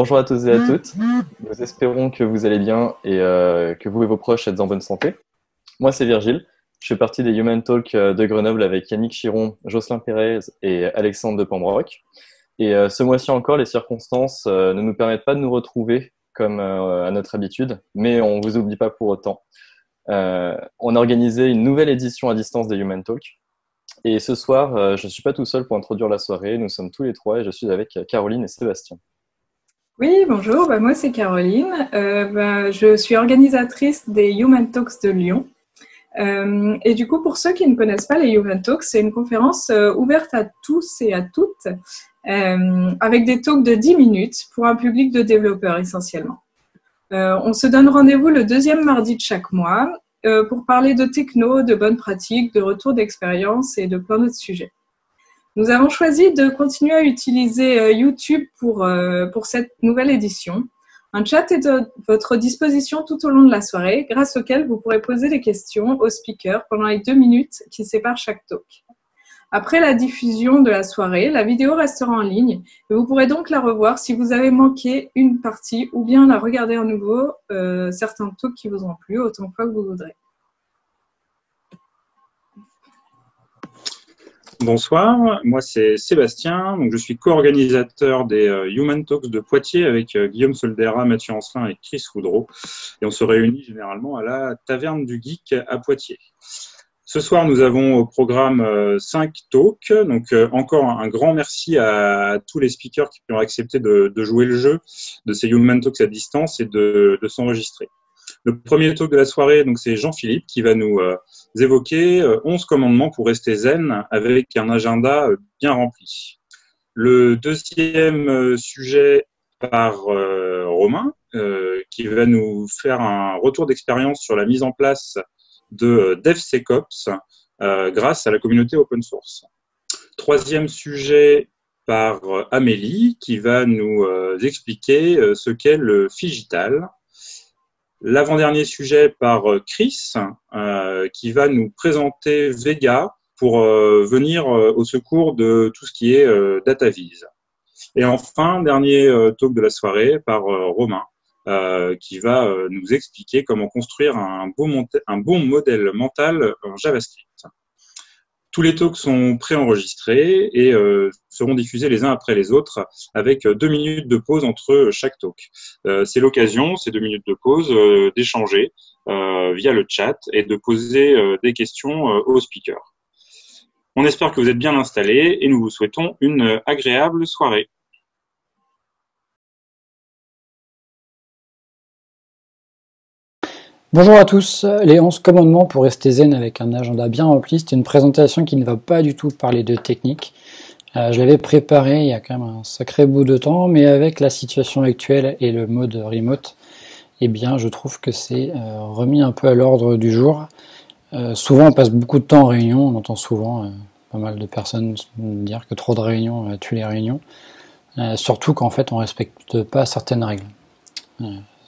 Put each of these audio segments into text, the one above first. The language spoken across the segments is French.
Bonjour à tous et à toutes. Nous espérons que vous allez bien et que vous et vos proches êtes en bonne santé. Moi, c'est Virgile. Je fais partie des Human Talk de Grenoble avec Yannick Chiron, Jocelyn Pérez et Alexandre de Pembroke. Et ce mois-ci encore, les circonstances ne nous permettent pas de nous retrouver comme à notre habitude, mais on ne vous oublie pas pour autant. On a organisé une nouvelle édition à distance des Human Talk. Et ce soir, je ne suis pas tout seul pour introduire la soirée. Nous sommes tous les trois et je suis avec Caroline et Sébastien. Oui, bonjour, moi c'est Caroline. Je suis organisatrice des Human Talks de Lyon. Et du coup, pour ceux qui ne connaissent pas les Human Talks, c'est une conférence ouverte à tous et à toutes, avec des talks de 10 minutes pour un public de développeurs essentiellement. On se donne rendez-vous le deuxième mardi de chaque mois pour parler de techno, de bonnes pratiques, de retours d'expérience et de plein d'autres sujets. Nous avons choisi de continuer à utiliser YouTube pour cette nouvelle édition. Un chat est à votre disposition tout au long de la soirée, grâce auquel vous pourrez poser des questions aux speakers pendant les 2 minutes qui séparent chaque talk. Après la diffusion de la soirée, la vidéo restera en ligne et vous pourrez donc la revoir si vous avez manqué une partie ou bien la regarder à nouveau certains talks qui vous ont plu autant de fois que vous voudrez. Bonsoir, moi c'est Sébastien, donc je suis co-organisateur des Human Talks de Poitiers avec Guillaume Soldera, Mathieu Ancelin et Chris Woodrow. Et on se réunit généralement à la Taverne du Geek à Poitiers. Ce soir, nous avons au programme 5 talks. Donc encore un grand merci à tous les speakers qui ont accepté de jouer le jeu de ces Human Talks à distance et de s'enregistrer. Le premier talk de la soirée, donc c'est Jean-Philippe qui va nous évoquer 11 commandements pour rester zen avec un agenda bien rempli. Le deuxième sujet par Romain qui va nous faire un retour d'expérience sur la mise en place de DevSecOps grâce à la communauté open source. Troisième sujet par Amélie qui va nous expliquer ce qu'est le Figital. L'avant-dernier sujet par Chris, qui va nous présenter Vega pour venir au secours de tout ce qui est DataVis. Et enfin, dernier talk de la soirée par Romain, qui va nous expliquer comment construire un bon modèle mental en JavaScript. Tous les talks sont préenregistrés et seront diffusés les uns après les autres avec 2 minutes de pause entre chaque talk. C'est l'occasion, ces 2 minutes de pause, d'échanger via le chat et de poser des questions aux speakers. On espère que vous êtes bien installés et nous vous souhaitons une agréable soirée. Bonjour à tous, les 11 commandements pour rester zen avec un agenda bien rempli, c'est une présentation qui ne va pas du tout parler de technique. Je l'avais préparé il y a quand même un sacré bout de temps, mais avec la situation actuelle et le mode remote, eh bien je trouve que c'est remis un peu à l'ordre du jour. Souvent on passe beaucoup de temps en réunion, on entend souvent pas mal de personnes dire que trop de réunions tue les réunions, surtout qu'en fait on respecte pas certaines règles.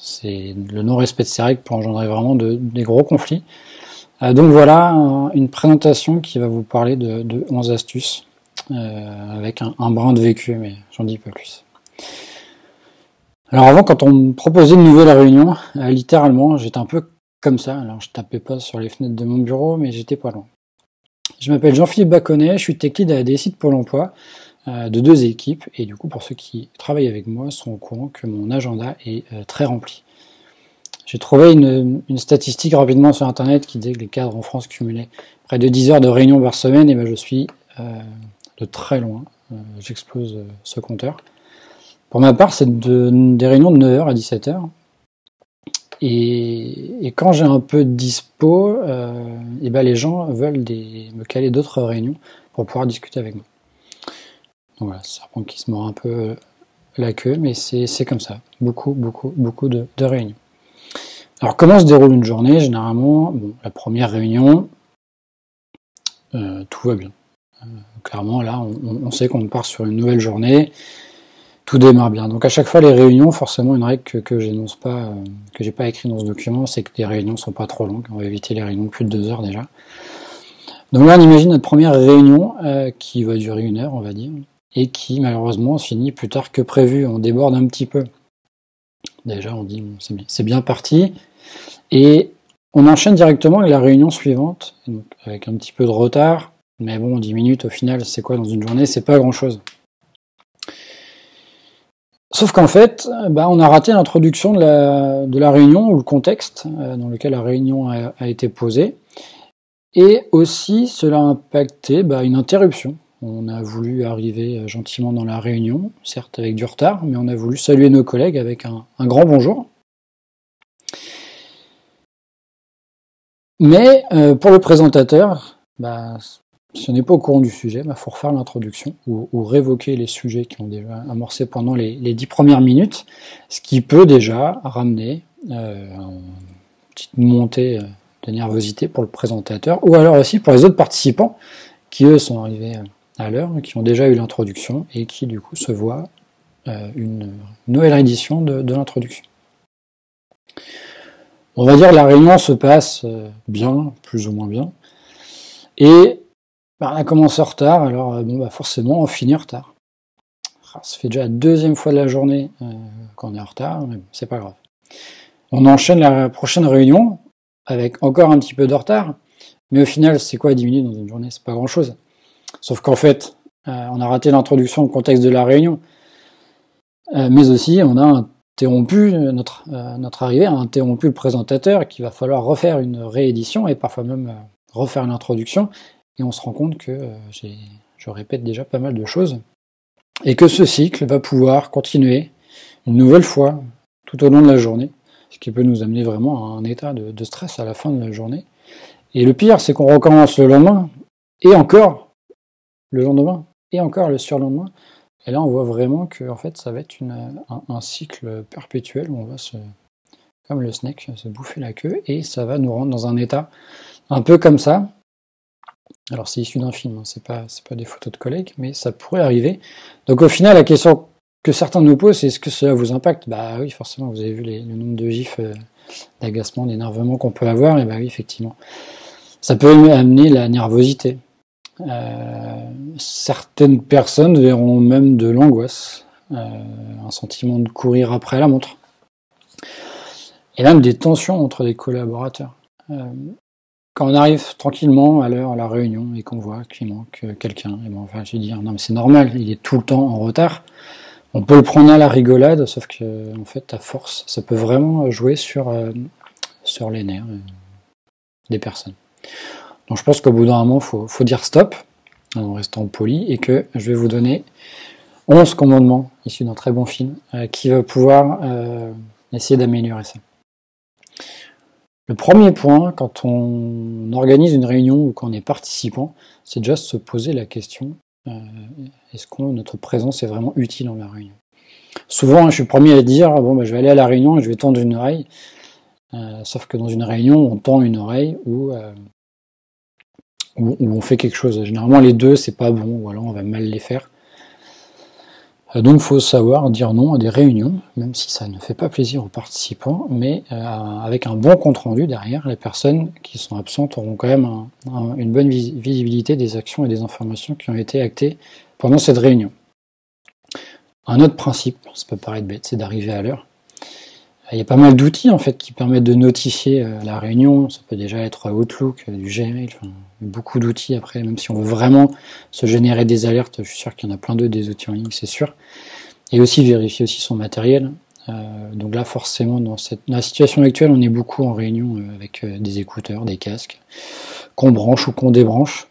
C'est le non-respect de ces règles peut engendrer vraiment des gros conflits. Donc voilà une présentation qui va vous parler de 11 astuces avec un brin de vécu, mais j'en dis pas plus. Alors avant, quand on me proposait une nouvelle réunion, littéralement, j'étais un peu comme ça. Alors je tapais pas sur les fenêtres de mon bureau, mais j'étais pas loin. Je m'appelle Jean-Philippe Baconnet, je suis tech lead à la DSI de Pôle emploi, de 2 équipes, et du coup pour ceux qui travaillent avec moi sont au courant que mon agenda est très rempli. J'ai trouvé une statistique rapidement sur internet qui disait que les cadres en France cumulaient près de 10 heures de réunion par semaine, et ben je suis de très loin, j'explose ce compteur. Pour ma part, c'est des réunions de 9h à 17h, et quand j'ai un peu de dispo, et ben les gens veulent me caler d'autres réunions pour pouvoir discuter avec moi. Donc voilà, c'est un serpent qui se mord un peu la queue, mais c'est comme ça. Beaucoup de réunions. Alors comment se déroule une journée? Généralement, la première réunion, tout va bien. Clairement, là, on sait qu'on part sur une nouvelle journée, tout démarre bien. Donc à chaque fois, les réunions, forcément, une règle que j'énonce pas, que j'ai pas écrit dans ce document, c'est que les réunions sont pas trop longues. On va éviter les réunions de plus de 2 heures déjà. Donc là, on imagine notre première réunion qui va durer 1 heure, on va dire, et qui malheureusement finit plus tard que prévu. On déborde un petit peu. Déjà, on dit bon, c'est bien parti. Et on enchaîne directement avec la réunion suivante, donc avec un petit peu de retard. Mais bon, 10 minutes au final, c'est quoi dans une journée? C'est pas grand-chose. Sauf qu'en fait, on a raté l'introduction de la réunion ou le contexte dans lequel la réunion a été posée. Et aussi, cela a impacté une interruption. On a voulu arriver gentiment dans la réunion, certes avec du retard, mais on a voulu saluer nos collègues avec un grand bonjour. Mais pour le présentateur, si on n'est pas au courant du sujet, faut refaire l'introduction ou révoquer les sujets qui ont déjà amorcé pendant les 10 premières minutes, ce qui peut déjà ramener une petite montée de nervosité pour le présentateur, ou alors aussi pour les autres participants qui, eux, sont arrivés à l'heure, qui ont déjà eu l'introduction et qui, du coup, se voient une nouvelle édition de l'introduction. On va dire que la réunion se passe bien, plus ou moins bien, et on a commencé en retard, alors forcément on finit en retard. Ça fait déjà la deuxième fois de la journée qu'on est en retard, mais c'est pas grave. On enchaîne la prochaine réunion avec encore un petit peu de retard, mais au final c'est quoi 10 minutes dans une journée? C'est pas grand chose. Sauf qu'en fait, on a raté l'introduction au contexte de la réunion, mais aussi on a interrompu notre arrivée, a interrompu le présentateur, qu'il va falloir refaire une réédition et parfois même refaire l'introduction. Et on se rend compte que je répète déjà pas mal de choses, et que ce cycle va pouvoir continuer une nouvelle fois tout au long de la journée, ce qui peut nous amener vraiment à un état de stress à la fin de la journée. Et le pire, c'est qu'on recommence le lendemain, et encore le lendemain, et encore le surlendemain. Et là, on voit vraiment que en fait, ça va être un cycle perpétuel où on va comme le snake, se bouffer la queue, et ça va nous rendre dans un état un peu comme ça. Alors c'est issu d'un film, c'est pas des photos de collègues, mais ça pourrait arriver. Donc au final, la question que certains nous posent, c'est est-ce que cela vous impacte? Oui, forcément, vous avez vu le nombre de gifs d'agacement, d'énervement qu'on peut avoir, et oui, effectivement. Ça peut amener la nervosité. Certaines personnes verront même de l'angoisse, un sentiment de courir après la montre, et même des tensions entre les collaborateurs. Quand on arrive tranquillement à l'heure à la réunion et qu'on voit qu'il manque quelqu'un, je vais dire non mais c'est normal, il est tout le temps en retard. On peut le prendre à la rigolade, sauf que en fait à force, ça peut vraiment jouer sur les nerfs des personnes. Donc je pense qu'au bout d'un moment, faut dire stop, en restant poli, et que je vais vous donner 11 commandements issus d'un très bon film qui va pouvoir essayer d'améliorer ça. Le premier point, quand on organise une réunion ou quand on est participant, c'est déjà se poser la question est-ce que notre présence est vraiment utile dans la réunion? Souvent, je suis le premier à dire je vais aller à la réunion et je vais tendre une oreille. Sauf que dans une réunion, on tend une oreille ou on fait quelque chose. Généralement, les deux, c'est pas bon, ou alors on va mal les faire. Donc il faut savoir dire non à des réunions, même si ça ne fait pas plaisir aux participants, mais avec un bon compte-rendu derrière, les personnes qui sont absentes auront quand même une bonne visibilité des actions et des informations qui ont été actées pendant cette réunion. Un autre principe, ça peut paraître bête, c'est d'arriver à l'heure. Il y a pas mal d'outils en fait qui permettent de notifier la réunion, ça peut déjà être Outlook, du Gmail, beaucoup d'outils après, même si on veut vraiment se générer des alertes, je suis sûr qu'il y en a plein d'autres des outils en ligne, c'est sûr. Et aussi vérifier aussi son matériel. Donc là forcément dans la situation actuelle, on est beaucoup en réunion avec des écouteurs, des casques, qu'on branche ou qu'on débranche.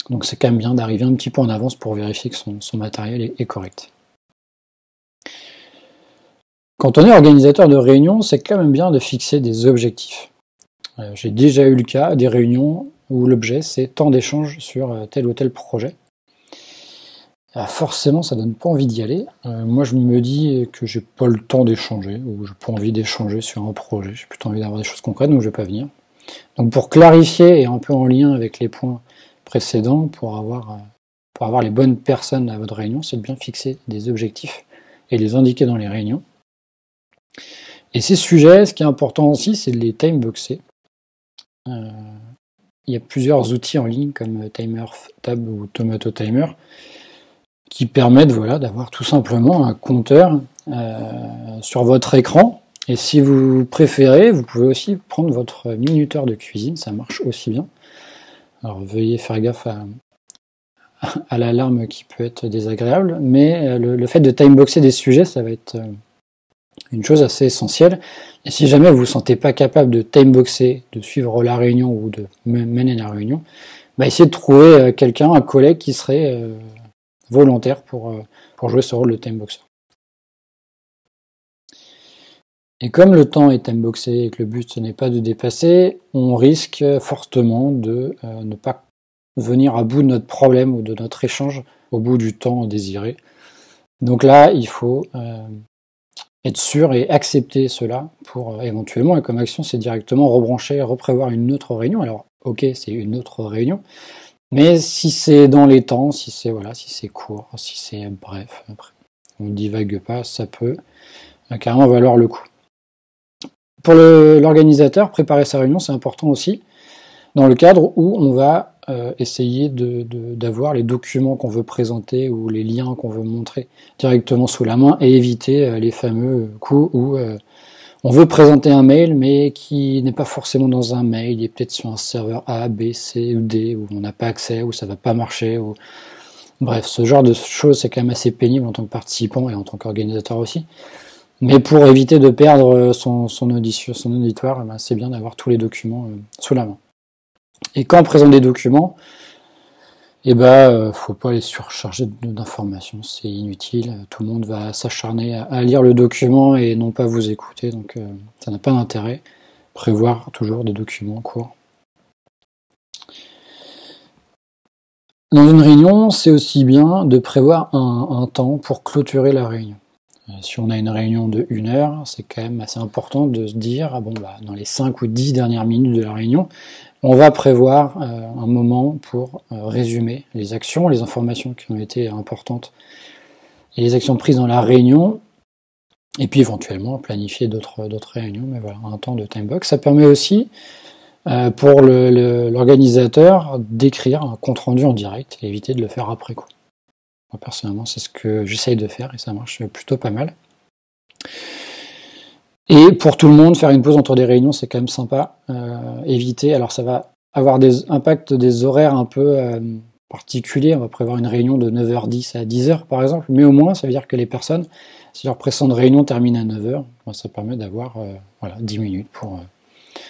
Donc c'est quand même bien d'arriver un petit peu en avance pour vérifier que son matériel est correct. Quand on est organisateur de réunion, c'est quand même bien de fixer des objectifs. J'ai déjà eu le cas des réunions où l'objet c'est tant d'échanges sur tel ou tel projet. Forcément, ça donne pas envie d'y aller. Moi, je me dis que j'ai pas le temps d'échanger, ou j'ai pas envie d'échanger sur un projet. J'ai plutôt envie d'avoir des choses concrètes, donc je vais pas venir. Donc, pour clarifier et un peu en lien avec les points précédents, pour avoir les bonnes personnes à votre réunion, c'est de bien fixer des objectifs et les indiquer dans les réunions. Et ces sujets, ce qui est important aussi, c'est de les timeboxer. Il y a plusieurs outils en ligne comme TimerTab ou Tomato Timer qui permettent d'avoir tout simplement un compteur sur votre écran. Et si vous préférez, vous pouvez aussi prendre votre minuteur de cuisine, ça marche aussi bien. Alors veuillez faire gaffe à l'alarme qui peut être désagréable, mais le fait de timeboxer des sujets, ça va être une chose assez essentielle. Et si jamais vous ne vous sentez pas capable de timeboxer, de suivre la réunion ou de mener la réunion, bah essayez de trouver quelqu'un, un collègue qui serait volontaire pour jouer ce rôle de timeboxer. Et comme le temps est timeboxé et que le but ce n'est pas de dépasser, on risque fortement de ne pas venir à bout de notre problème ou de notre échange au bout du temps désiré. Donc là, il faut être sûr et accepter cela pour éventuellement, et comme action, c'est directement rebrancher, reprévoir une autre réunion. Alors, ok, c'est une autre réunion, mais si c'est dans les temps, si c'est court, si c'est bref, après, on ne divague pas, ça peut carrément valoir le coup. Pour l'organisateur, préparer sa réunion, c'est important aussi, dans le cadre où on va essayer d'avoir les documents qu'on veut présenter ou les liens qu'on veut montrer directement sous la main et éviter les fameux coups où on veut présenter un mail mais qui n'est pas forcément dans un mail, il est peut-être sur un serveur A, B, C ou D où on n'a pas accès, où ça va pas marcher. Bref, ce genre de choses, c'est quand même assez pénible en tant que participant et en tant qu'organisateur aussi. Mais pour éviter de perdre son auditoire, ben c'est bien d'avoir tous les documents sous la main. Et quand on présente des documents, faut pas les surcharger d'informations, c'est inutile. Tout le monde va s'acharner à lire le document et non pas vous écouter, donc ça n'a pas d'intérêt. Prévoir toujours des documents courts. Dans une réunion, c'est aussi bien de prévoir un temps pour clôturer la réunion. Si on a une réunion de 1 heure, c'est quand même assez important de se dire, dans les 5 ou 10 dernières minutes de la réunion, on va prévoir un moment pour résumer les actions, les informations qui ont été importantes et les actions prises dans la réunion, et puis éventuellement planifier d'autres réunions, mais voilà, un temps de timebox. Ça permet aussi pour l'organisateur d'écrire un compte-rendu en direct et éviter de le faire après coup. Moi, personnellement, c'est ce que j'essaye de faire et ça marche plutôt pas mal. Et pour tout le monde, faire une pause entre des réunions, c'est quand même sympa. Éviter, alors ça va avoir des impacts des horaires un peu particuliers. On va prévoir une réunion de 9h10 à 10h par exemple, mais au moins ça veut dire que les personnes, si leur précédente réunion termine à 9h, ça permet d'avoir 10 minutes pour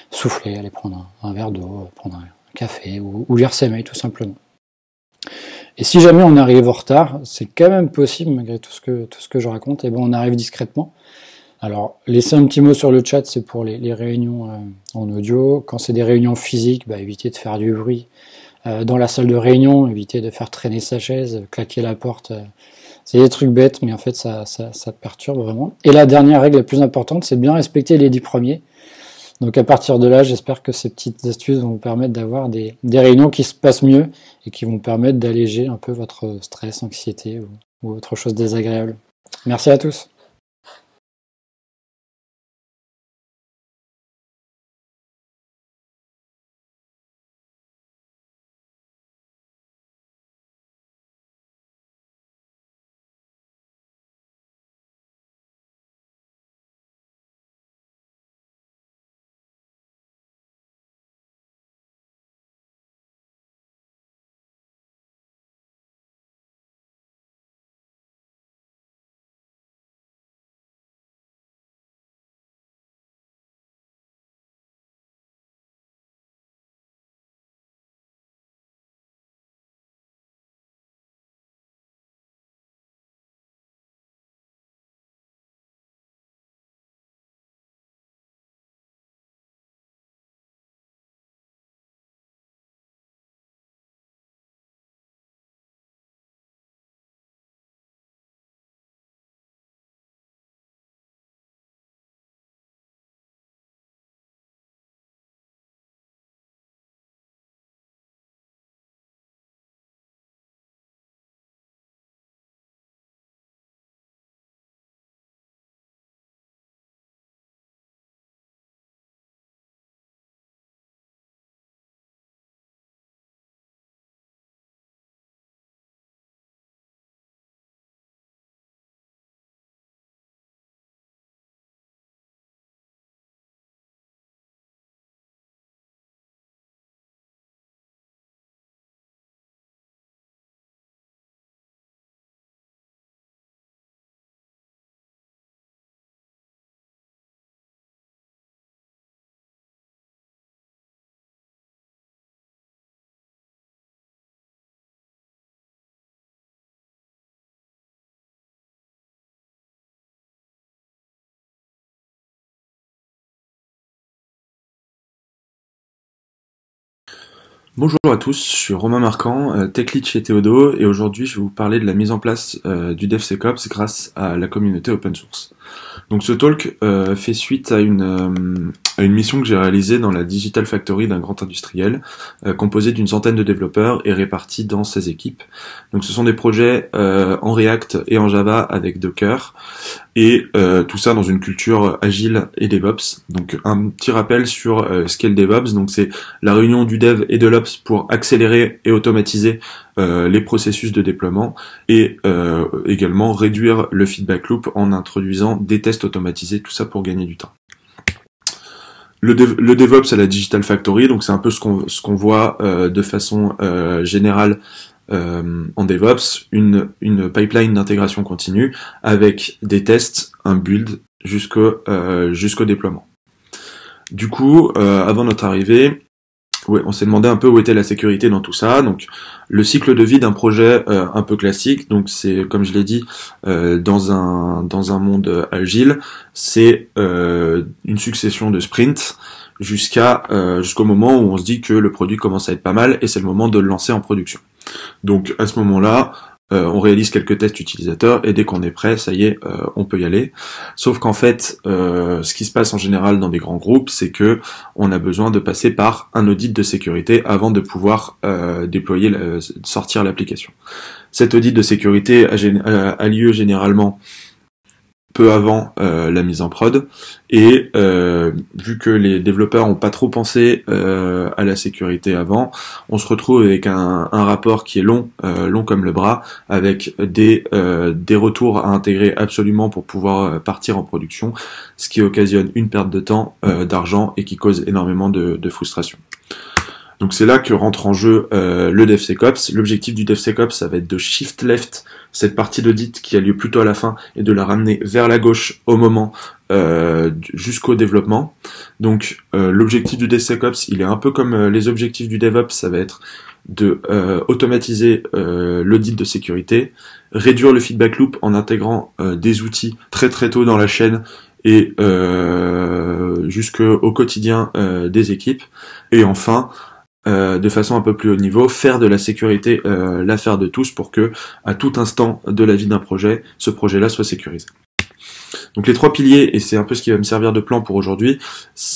souffler, aller prendre un verre d'eau, prendre un café ou lire ses mails tout simplement. Et si jamais on arrive en retard, c'est quand même possible malgré tout ce que je raconte, et on arrive discrètement. Alors, laissez un petit mot sur le chat, c'est pour les réunions en audio. Quand c'est des réunions physiques, évitez de faire du bruit. Dans la salle de réunion, évitez de faire traîner sa chaise, claquer la porte. C'est des trucs bêtes, mais en fait, ça perturbe vraiment. Et la dernière règle la plus importante, c'est de bien respecter les 10 premiers. Donc à partir de là, j'espère que ces petites astuces vont vous permettre d'avoir des réunions qui se passent mieux et qui vont permettre d'alléger un peu votre stress, anxiété ou autre chose désagréable. Merci à tous. Bonjour à tous, je suis Romain Marquand, Tech Lead chez Théodo, et aujourd'hui je vais vous parler de la mise en place du DevSecOps grâce à la communauté open source. Donc ce talk fait suite à une mission que j'ai réalisée dans la Digital Factory d'un grand industriel, composé d'une centaine de développeurs et répartis dans 16 équipes. Donc ce sont des projets en React et en Java avec Docker, et tout ça dans une culture agile et DevOps. Donc un petit rappel sur ce qu'est le DevOps, donc c'est la réunion du dev et de l'ops pour accélérer et automatiser les processus de déploiement et également réduire le feedback loop en introduisant des tests automatisés, tout ça pour gagner du temps. Le DevOps à la Digital Factory, donc c'est un peu ce qu'on voit de façon générale en DevOps, une pipeline d'intégration continue avec des tests, un build jusqu'au déploiement. Du coup, avant notre arrivée, on s'est demandé un peu où était la sécurité dans tout ça. Donc, le cycle de vie d'un projet un peu classique, donc c'est, comme je l'ai dit, dans un monde agile, c'est une succession de sprints jusqu'au moment où on se dit que le produit commence à être pas mal et c'est le moment de le lancer en production. Donc, à ce moment-là, on réalise quelques tests utilisateurs et dès qu'on est prêt, ça y est, on peut y aller. Sauf qu'en fait, ce qui se passe en général dans des grands groupes, c'est que on a besoin de passer par un audit de sécurité avant de pouvoir sortir l'application. Cet audit de sécurité a lieu généralement peu avant la mise en prod, et vu que les développeurs ont pas trop pensé à la sécurité avant, on se retrouve avec un rapport qui est long comme le bras, avec des retours à intégrer absolument pour pouvoir partir en production, ce qui occasionne une perte de temps, d'argent, et qui cause énormément de frustration. Donc c'est là que rentre en jeu le DevSecOps. L'objectif du DevSecOps, ça va être de shift left cette partie d'audit qui a lieu plutôt à la fin et de la ramener vers la gauche au moment jusqu'au développement. Donc l'objectif du DevSecOps, il est un peu comme les objectifs du DevOps, ça va être de automatiser l'audit de sécurité, réduire le feedback loop en intégrant des outils très très tôt dans la chaîne et jusqu'au quotidien des équipes, et enfin de façon un peu plus haut niveau, faire de la sécurité l'affaire de tous pour que, à tout instant de la vie d'un projet, ce projet-là soit sécurisé. Donc les trois piliers, et c'est un peu ce qui va me servir de plan pour aujourd'hui,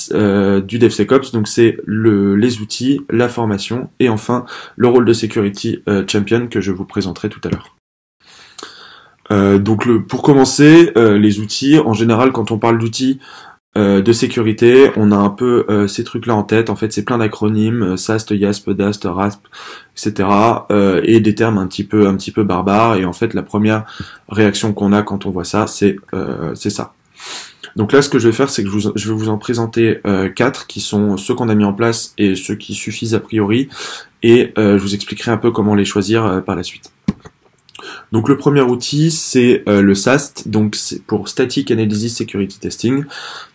du DevSecOps, donc c'est les outils, la formation, et enfin le rôle de Security Champion que je vous présenterai tout à l'heure. Donc pour commencer, les outils, en général quand on parle d'outils de sécurité, on a un peu ces trucs-là en tête. En fait, c'est plein d'acronymes, SAST, YASP, DAST, RASP, etc. Et des termes un petit peu barbares. Et en fait, la première réaction qu'on a quand on voit ça, c'est ça. Donc là, ce que je vais faire, c'est que je vais vous en présenter 4 qui sont ceux qu'on a mis en place et ceux qui suffisent a priori. Et je vous expliquerai un peu comment les choisir par la suite. Donc le premier outil, c'est le SAST, donc c'est pour Static Analysis Security Testing.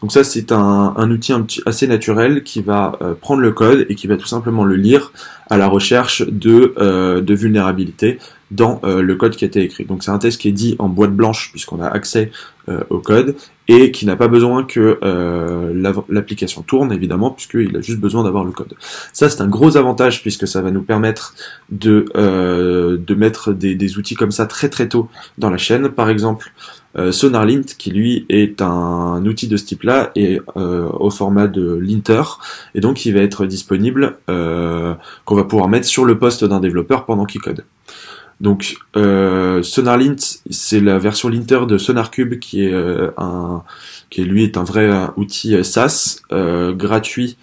Donc ça, c'est un outil assez naturel qui va prendre le code et qui va tout simplement le lire à la recherche de vulnérabilités dans le code qui a été écrit. Donc c'est un test qui est dit en boîte blanche puisqu'on a accès au code et qui n'a pas besoin que l'application tourne, évidemment, puisqu'il a juste besoin d'avoir le code. Ça, c'est un gros avantage puisque ça va nous permettre de mettre des outils comme ça très très tôt dans la chaîne. Par exemple, SonarLint, qui lui est un outil de ce type-là et au format de linter, et donc il va être disponible, qu'on va pouvoir mettre sur le poste d'un développeur pendant qu'il code. Donc SonarLint, c'est la version linter de SonarCube qui est un vrai outil SaaS gratuit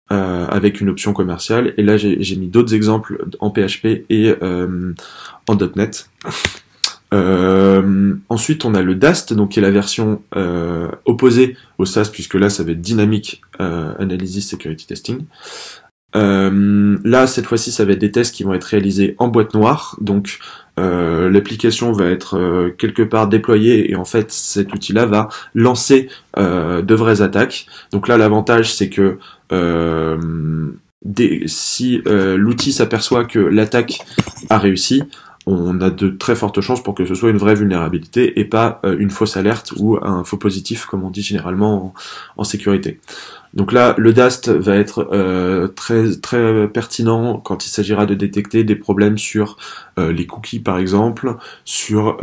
avec une option commerciale. Et là j'ai mis d'autres exemples en PHP et en .NET. Ensuite on a le DAST, donc qui est la version opposée au SaaS, puisque là ça va être Dynamic Analysis Security Testing. Là cette fois-ci ça va être des tests qui vont être réalisés en boîte noire, donc l'application va être quelque part déployée et en fait cet outil-là va lancer de vraies attaques. Donc là l'avantage c'est que si l'outil s'aperçoit que l'attaque a réussi, on a de très fortes chances pour que ce soit une vraie vulnérabilité et pas une fausse alerte ou un faux positif, comme on dit généralement en sécurité. Donc là, le DAST va être très très pertinent quand il s'agira de détecter des problèmes sur les cookies par exemple, sur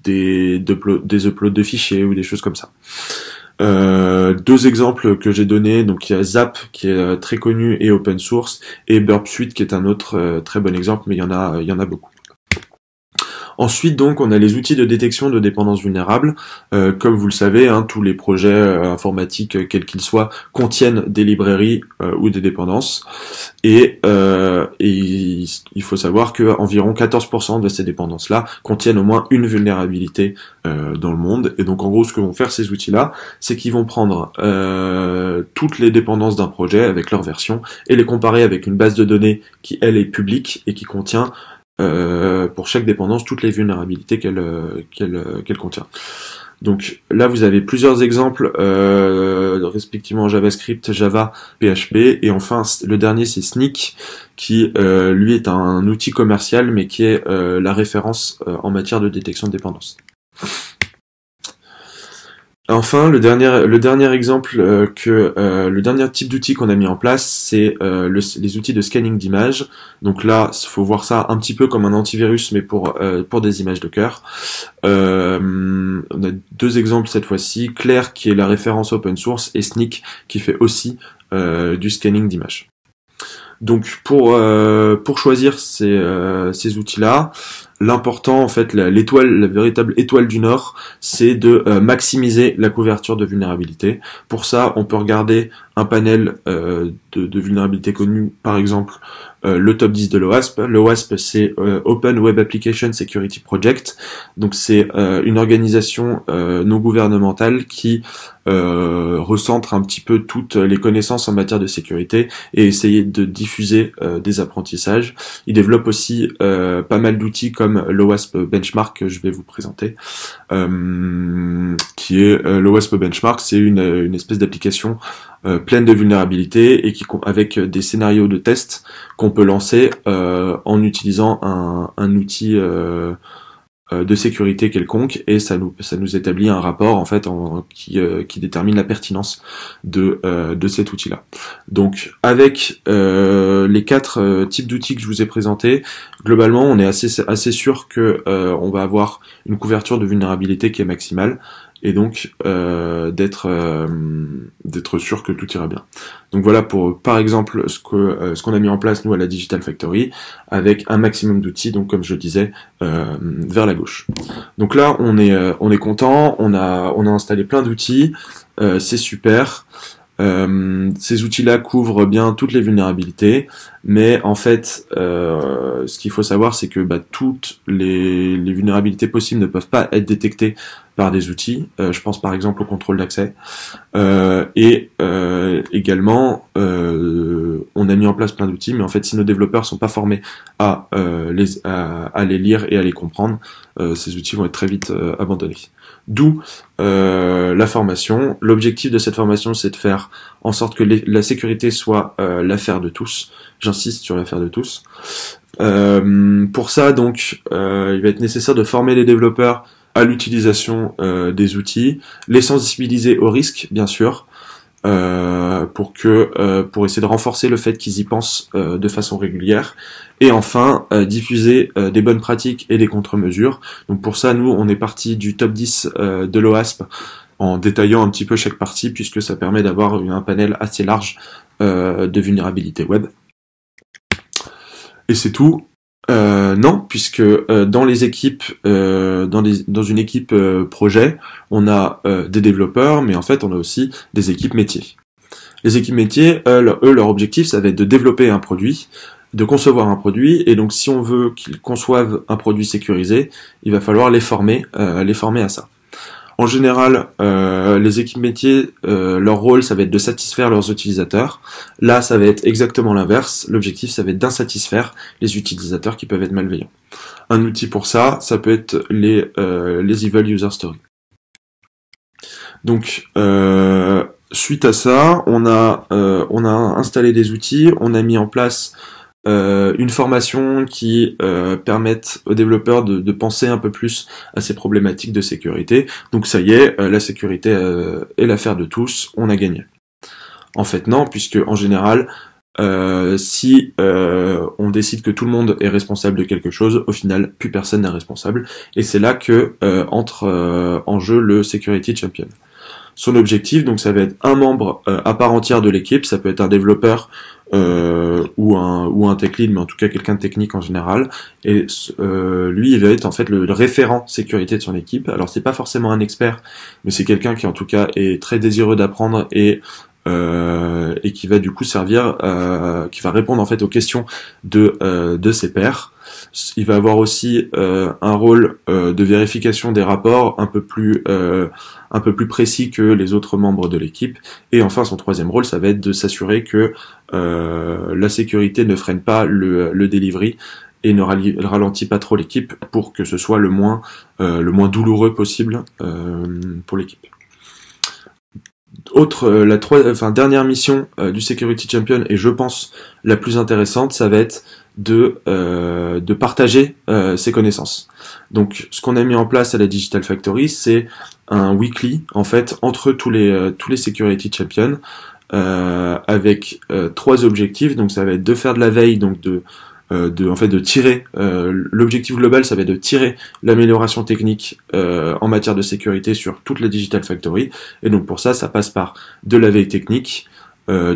des uploads de fichiers ou des choses comme ça. Deux exemples que j'ai donnés, donc il y a Zap qui est très connu et open source, et Burp Suite qui est un autre très bon exemple, mais il y en a beaucoup. Ensuite, donc, on a les outils de détection de dépendance vulnérable. Comme vous le savez, tous les projets informatiques, quels qu'ils soient, contiennent des librairies ou des dépendances. Et il faut savoir que environ 14% de ces dépendances-là contiennent au moins une vulnérabilité dans le monde. Et donc, en gros, ce que vont faire ces outils-là, c'est qu'ils vont prendre toutes les dépendances d'un projet avec leur version et les comparer avec une base de données qui, elle, est publique et qui contient pour chaque dépendance toutes les vulnérabilités qu'elle contient. Donc là vous avez plusieurs exemples respectivement JavaScript, Java, PHP, et enfin le dernier c'est Snyk qui lui est un outil commercial mais qui est la référence en matière de détection de dépendance. Enfin, le dernier exemple le dernier type d'outil qu'on a mis en place, c'est les outils de scanning d'images. Donc là, il faut voir ça un petit peu comme un antivirus, mais pour des images Docker. On a deux exemples cette fois-ci, Claire qui est la référence open source et Snyk qui fait aussi du scanning d'images. Donc pour choisir ces outils-là, l'important en fait, la véritable étoile du Nord, c'est de maximiser la couverture de vulnérabilité. Pour ça, on peut regarder un panel de vulnérabilités connues, par exemple le top 10 de l'OWASP. L'OWASP, c'est Open Web Application Security Project. Donc c'est une organisation non gouvernementale qui recentre un petit peu toutes les connaissances en matière de sécurité et essayer de diffuser des apprentissages. Il développe aussi pas mal d'outils comme l'OWASP Benchmark que je vais vous présenter, qui est l'OWASP Benchmark, c'est une espèce d'application pleine de vulnérabilités et avec des scénarios de test qu'on peut lancer en utilisant un outil de sécurité quelconque, et ça nous établit un rapport en fait qui détermine la pertinence de cet outil-là. Donc avec les quatre types d'outils que je vous ai présentés, globalement on est assez sûr que on va avoir une couverture de vulnérabilité qui est maximale, et donc d'être sûr que tout ira bien. Donc voilà pour par exemple ce qu'on a mis en place nous à la Digital Factory avec un maximum d'outils, donc comme je disais vers la gauche. Donc là on est content, on a installé plein d'outils, c'est super. Ces outils-là couvrent bien toutes les vulnérabilités, mais en fait, ce qu'il faut savoir, c'est que toutes les vulnérabilités possibles ne peuvent pas être détectées par des outils. Je pense par exemple au contrôle d'accès. Et également, on a mis en place plein d'outils, mais en fait, si nos développeurs sont pas formés à les lire et à les comprendre, ces outils vont être très vite abandonnés. D'où la formation. L'objectif de cette formation, c'est de faire en sorte que la sécurité soit l'affaire de tous. J'insiste sur l'affaire de tous. Pour ça, donc, il va être nécessaire de former les développeurs à l'utilisation des outils, les sensibiliser aux risques, bien sûr, pour essayer de renforcer le fait qu'ils y pensent de façon régulière, et enfin diffuser des bonnes pratiques et des contre-mesures. Donc pour ça, nous on est parti du top 10 de l'OWASP en détaillant un petit peu chaque partie, puisque ça permet d'avoir un panel assez large de vulnérabilité web. Et c'est tout. Non, puisque dans les équipes, dans une équipe projet, on a des développeurs, mais en fait on a aussi des équipes métiers. Les équipes métiers, leur objectif, ça va être de développer un produit, de concevoir un produit, et donc si on veut qu'ils conçoivent un produit sécurisé, il va falloir les former à ça. En général, les équipes métiers, leur rôle, ça va être de satisfaire leurs utilisateurs. Là, ça va être exactement l'inverse. L'objectif, ça va être d'insatisfaire les utilisateurs qui peuvent être malveillants. Un outil pour ça, ça peut être les Evil User Stories. Donc, suite à ça, on a installé des outils, on a mis en place une formation qui permette aux développeurs de penser un peu plus à ces problématiques de sécurité. Donc ça y est, la sécurité est l'affaire de tous, on a gagné. En fait non, puisque en général, si on décide que tout le monde est responsable de quelque chose, au final, plus personne n'est responsable. Et c'est là que entre en jeu le Security Champion. Son objectif, donc, ça va être un membre à part entière de l'équipe. Ça peut être un développeur ou un tech lead, mais en tout cas quelqu'un de technique en général. Et lui, il va être en fait le référent sécurité de son équipe. Alors, c'est pas forcément un expert, mais c'est quelqu'un qui en tout cas est très désireux d'apprendre et qui va du coup servir, qui va répondre en fait aux questions de ses pairs. Il va avoir aussi un rôle de vérification des rapports un peu plus précis que les autres membres de l'équipe. Et enfin, son troisième rôle, ça va être de s'assurer que la sécurité ne freine pas le delivery et ne ralentit pas trop l'équipe pour que ce soit le moins douloureux possible pour l'équipe. Dernière mission du Security Champion, et je pense la plus intéressante, ça va être de partager ses connaissances. Donc ce qu'on a mis en place à la Digital Factory, c'est un weekly en fait entre tous les Security Champions avec 3 objectifs. Donc ça va être de faire de la veille, donc de tirer l'objectif global, ça va être de tirer l'amélioration technique en matière de sécurité sur toute la Digital Factory. Et donc pour ça passe par de la veille technique,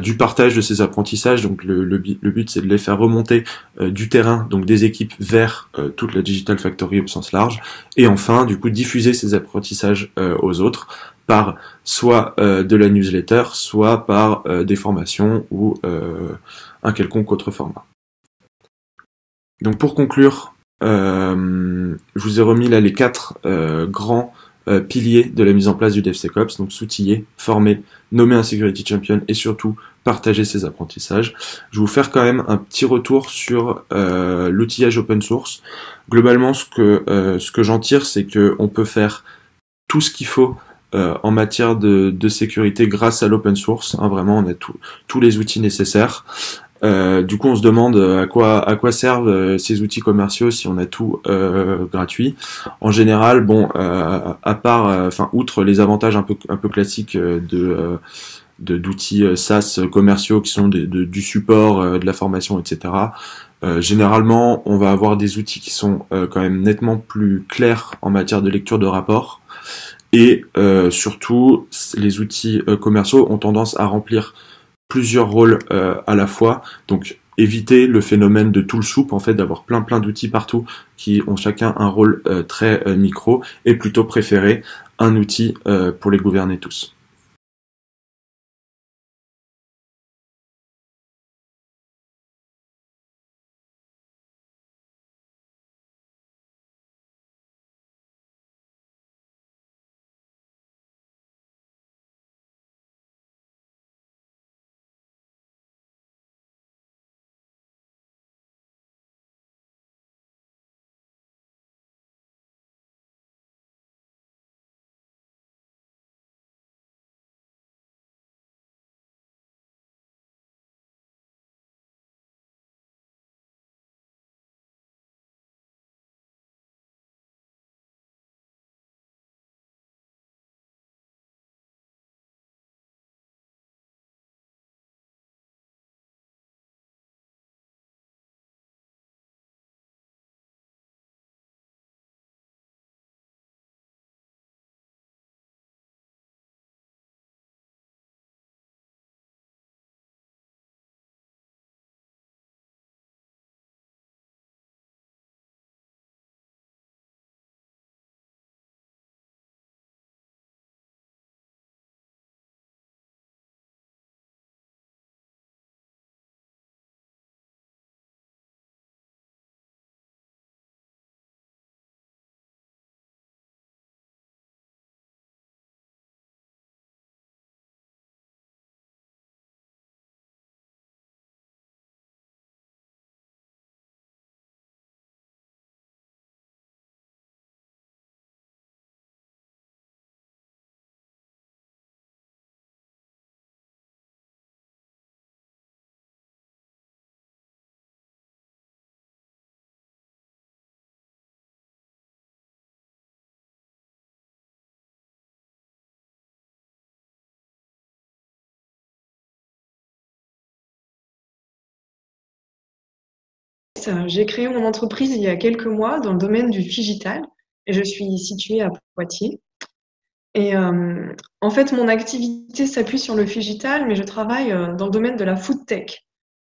du partage de ces apprentissages. Donc le but c'est de les faire remonter du terrain, donc des équipes vers toute la Digital Factory au sens large. Et enfin du coup diffuser ces apprentissages aux autres par soit de la newsletter, soit par des formations ou un quelconque autre format. Donc pour conclure, je vous ai remis là les 4 grands piliers de la mise en place du DevSecOps, donc s'outiller, former, nommer un Security Champion et surtout partager ses apprentissages. Je vais vous faire quand même un petit retour sur l'outillage open source. Globalement, ce que j'en tire, c'est qu'on peut faire tout ce qu'il faut en matière de sécurité grâce à l'open source. Hein, vraiment, on a tous les outils nécessaires. Du coup, on se demande à quoi servent ces outils commerciaux si on a tout gratuit. En général, bon, à part, outre les avantages un peu classiques d'outils SaaS commerciaux qui sont du support, de la formation, etc. Généralement, on va avoir des outils qui sont quand même nettement plus clairs en matière de lecture de rapports. Et surtout, les outils commerciaux ont tendance à remplir plusieurs rôles à la fois, donc éviter le phénomène de tool soup, en fait, d'avoir plein d'outils partout qui ont chacun un rôle très micro, et plutôt préférer un outil pour les gouverner tous. J'ai créé mon entreprise il y a quelques mois dans le domaine du digital et je suis située à Poitiers. Et en fait, mon activité s'appuie sur le digital, mais je travaille dans le domaine de la food tech.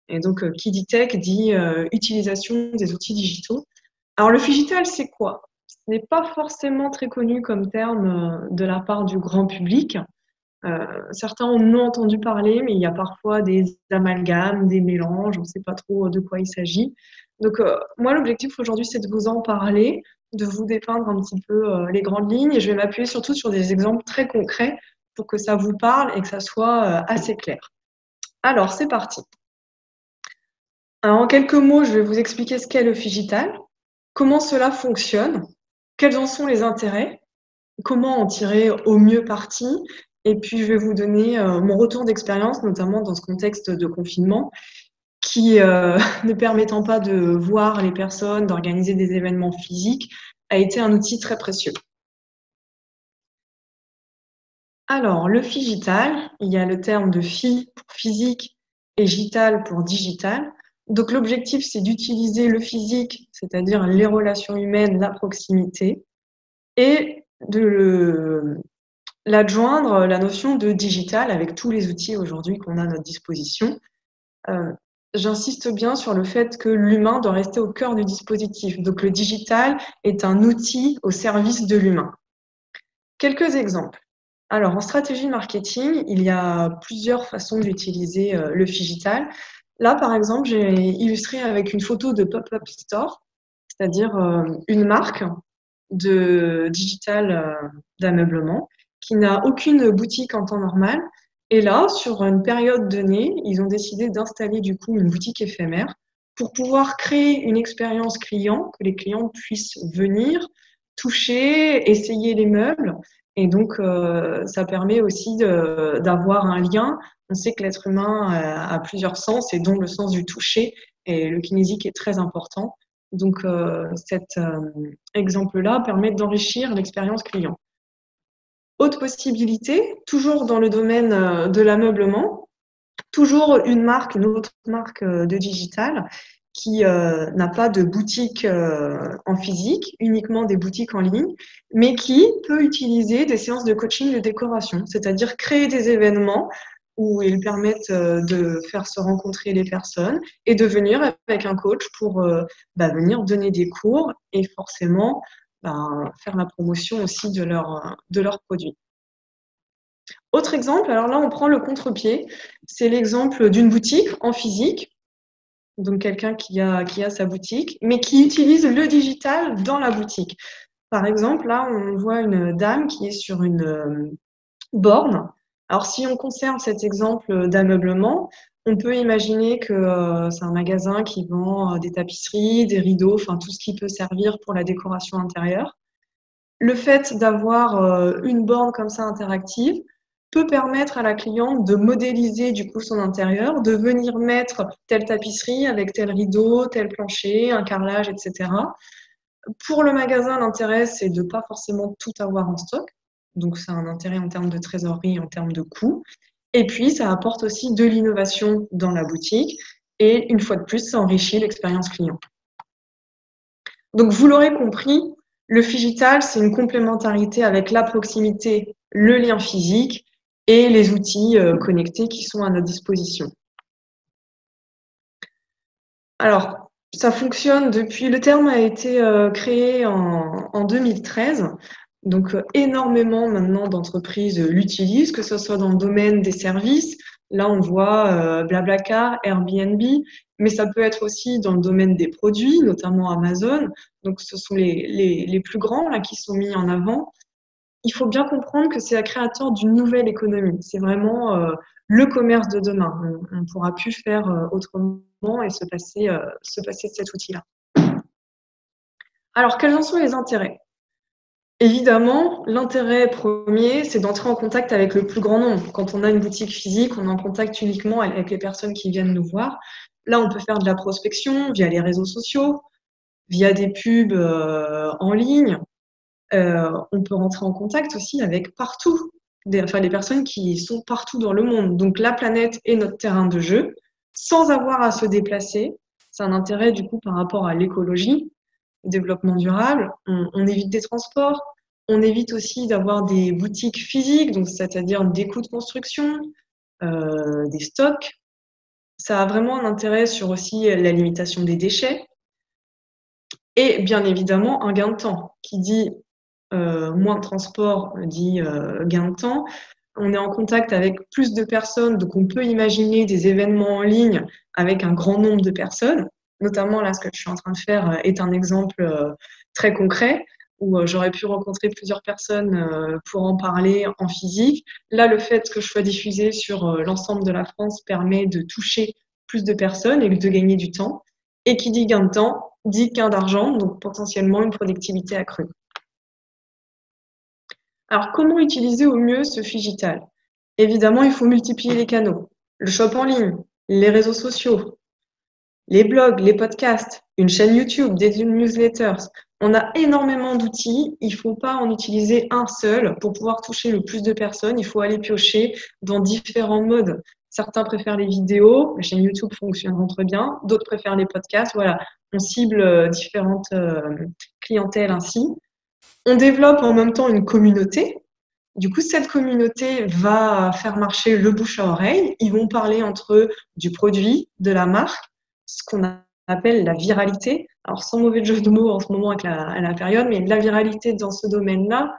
Et donc, qui dit tech dit utilisation des outils digitaux. Alors, le digital, c'est quoi? Ce n'est pas forcément très connu comme terme de la part du grand public. Certains en ont entendu parler, mais il y a parfois des amalgames, des mélanges, on ne sait pas trop de quoi il s'agit. Donc, moi, l'objectif aujourd'hui, c'est de vous en parler, de vous dépeindre un petit peu les grandes lignes, et je vais m'appuyer surtout sur des exemples très concrets pour que ça vous parle et que ça soit assez clair. Alors, c'est parti. Alors, en quelques mots, je vais vous expliquer ce qu'est le digital, comment cela fonctionne, quels en sont les intérêts, comment en tirer au mieux parti. Et puis, je vais vous donner mon retour d'expérience, notamment dans ce contexte de confinement, qui, ne permettant pas de voir les personnes, d'organiser des événements physiques, a été un outil très précieux. Alors, le digital, il y a le terme de phi pour physique et digital pour digital. Donc, l'objectif, c'est d'utiliser le physique, c'est-à-dire les relations humaines, la proximité, et de l'adjoindre la notion de digital avec tous les outils aujourd'hui qu'on a à notre disposition. J'insiste bien sur le fait que l'humain doit rester au cœur du dispositif. Donc, le digital est un outil au service de l'humain. Quelques exemples. Alors, en stratégie marketing, il y a plusieurs façons d'utiliser le digital. Là, par exemple, j'ai illustré avec une photo de pop-up store, c'est-à-dire une marque de digital d'ameublement qui n'a aucune boutique en temps normal. Et là, sur une période donnée, ils ont décidé d'installer du coup une boutique éphémère pour pouvoir créer une expérience client, que les clients puissent venir, toucher, essayer les meubles. Et donc, ça permet aussi d'avoir un lien. On sait que l'être humain a plusieurs sens, et dont le sens du toucher, et le kinésique est très important. Donc, cet exemple-là permet d'enrichir l'expérience client. Autre possibilité, toujours dans le domaine de l'ameublement, toujours une autre marque de digital qui n'a pas de boutique en physique, uniquement des boutiques en ligne, mais qui peut utiliser des séances de coaching de décoration, c'est-à-dire créer des événements où ils permettent de faire se rencontrer les personnes et de venir avec un coach pour venir donner des cours et forcément faire la promotion aussi de leurs produits. Autre exemple, alors là on prend le contre-pied, c'est l'exemple d'une boutique en physique, donc quelqu'un qui a sa boutique, mais qui utilise le digital dans la boutique. Par exemple, là on voit une dame qui est sur une borne. Alors si on conserve cet exemple d'ameublement, on peut imaginer que c'est un magasin qui vend des tapisseries, des rideaux, enfin tout ce qui peut servir pour la décoration intérieure. Le fait d'avoir une borne comme ça interactive peut permettre à la cliente de modéliser du coup son intérieur, de venir mettre telle tapisserie avec tel rideau, tel plancher, un carrelage, etc. Pour le magasin, l'intérêt, c'est de ne pas forcément tout avoir en stock. Donc, c'est un intérêt en termes de trésorerie, en termes de coûts. Et puis, ça apporte aussi de l'innovation dans la boutique. Et une fois de plus, ça enrichit l'expérience client. Donc, vous l'aurez compris, le digital, c'est une complémentarité avec la proximité, le lien physique et les outils connectés qui sont à notre disposition. Alors, ça fonctionne depuis, le terme a été créé en 2013. Donc, énormément maintenant d'entreprises l'utilisent, que ce soit dans le domaine des services. Là, on voit Blablacar, Airbnb, mais ça peut être aussi dans le domaine des produits, notamment Amazon. Donc, ce sont les plus grands là, qui sont mis en avant. Il faut bien comprendre que c'est la créateur d'une nouvelle économie. C'est vraiment le commerce de demain. On ne pourra plus faire autrement et se passer de cet outil-là. Alors, quels en sont les intérêts ? Évidemment, l'intérêt premier, c'est d'entrer en contact avec le plus grand nombre. Quand on a une boutique physique, on est en contact uniquement avec les personnes qui viennent nous voir. Là, on peut faire de la prospection via les réseaux sociaux, via des pubs en ligne. On peut rentrer en contact aussi avec partout, les personnes qui sont partout dans le monde. Donc, la planète est notre terrain de jeu, sans avoir à se déplacer, C'est un intérêt du coup par rapport à l'écologie, le développement durable. On évite des transports, on évite aussi d'avoir des boutiques physiques, donc c'est-à-dire des coûts de construction, des stocks. Ça a vraiment un intérêt sur aussi la limitation des déchets et bien évidemment un gain de temps. Qui dit moins de transport dit gain de temps. On est en contact avec plus de personnes, donc on peut imaginer des événements en ligne avec un grand nombre de personnes. Notamment là, ce que je suis en train de faire est un exemple très concret où j'aurais pu rencontrer plusieurs personnes pour en parler en physique. Là, le fait que je sois diffusée sur l'ensemble de la France permet de toucher plus de personnes et de gagner du temps. Et qui dit gain de temps, dit gain d'argent, donc potentiellement une productivité accrue. Alors, comment utiliser au mieux ce Figital? Évidemment, il faut multiplier les canaux. Le shop en ligne, les réseaux sociaux, les blogs, les podcasts, une chaîne YouTube, des newsletters. On a énormément d'outils. Il ne faut pas en utiliser un seul pour pouvoir toucher le plus de personnes. Il faut aller piocher dans différents modes. Certains préfèrent les vidéos. La chaîne YouTube fonctionne très bien. D'autres préfèrent les podcasts. Voilà, on cible différentes clientèles ainsi. On développe en même temps une communauté. Du coup, cette communauté va faire marcher le bouche à oreille. Ils vont parler entre eux du produit, de la marque, ce qu'on appelle la viralité. Alors, sans mauvais jeu de mots en ce moment avec la période, mais la viralité dans ce domaine-là,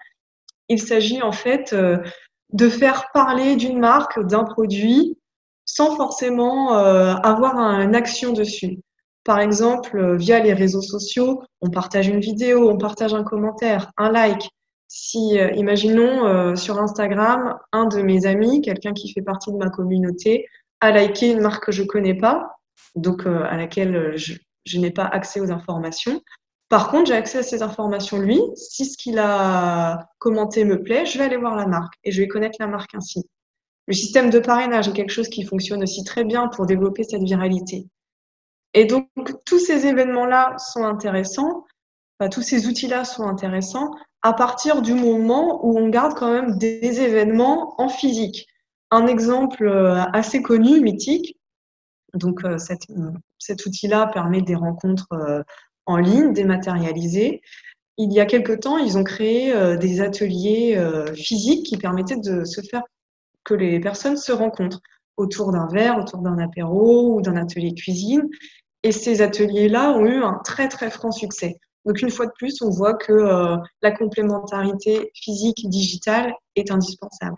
il s'agit en fait de faire parler d'une marque, d'un produit, sans forcément avoir une action dessus. Par exemple, via les réseaux sociaux, on partage une vidéo, on partage un commentaire, un like. Si, imaginons, sur Instagram, un de mes amis, quelqu'un qui fait partie de ma communauté, a liké une marque que je connais pas, donc à laquelle je n'ai pas accès aux informations. Par contre, j'ai accès à ces informations lui. Si ce qu'il a commenté me plaît, je vais aller voir la marque et je vais connaître la marque ainsi. Le système de parrainage est quelque chose qui fonctionne aussi très bien pour développer cette viralité. Et donc, tous ces événements-là sont intéressants, enfin, tous ces outils-là sont intéressants à partir du moment où on garde quand même des événements en physique. Un exemple assez connu, mythique, donc cet outil-là permet des rencontres en ligne, dématérialisées. Il y a quelque temps, ils ont créé des ateliers physiques qui permettaient de se faire que les personnes se rencontrent autour d'un verre, autour d'un apéro ou d'un atelier cuisine. Et ces ateliers-là ont eu un très, très franc succès. Donc, une fois de plus, on voit que la complémentarité physique-digitale est indispensable.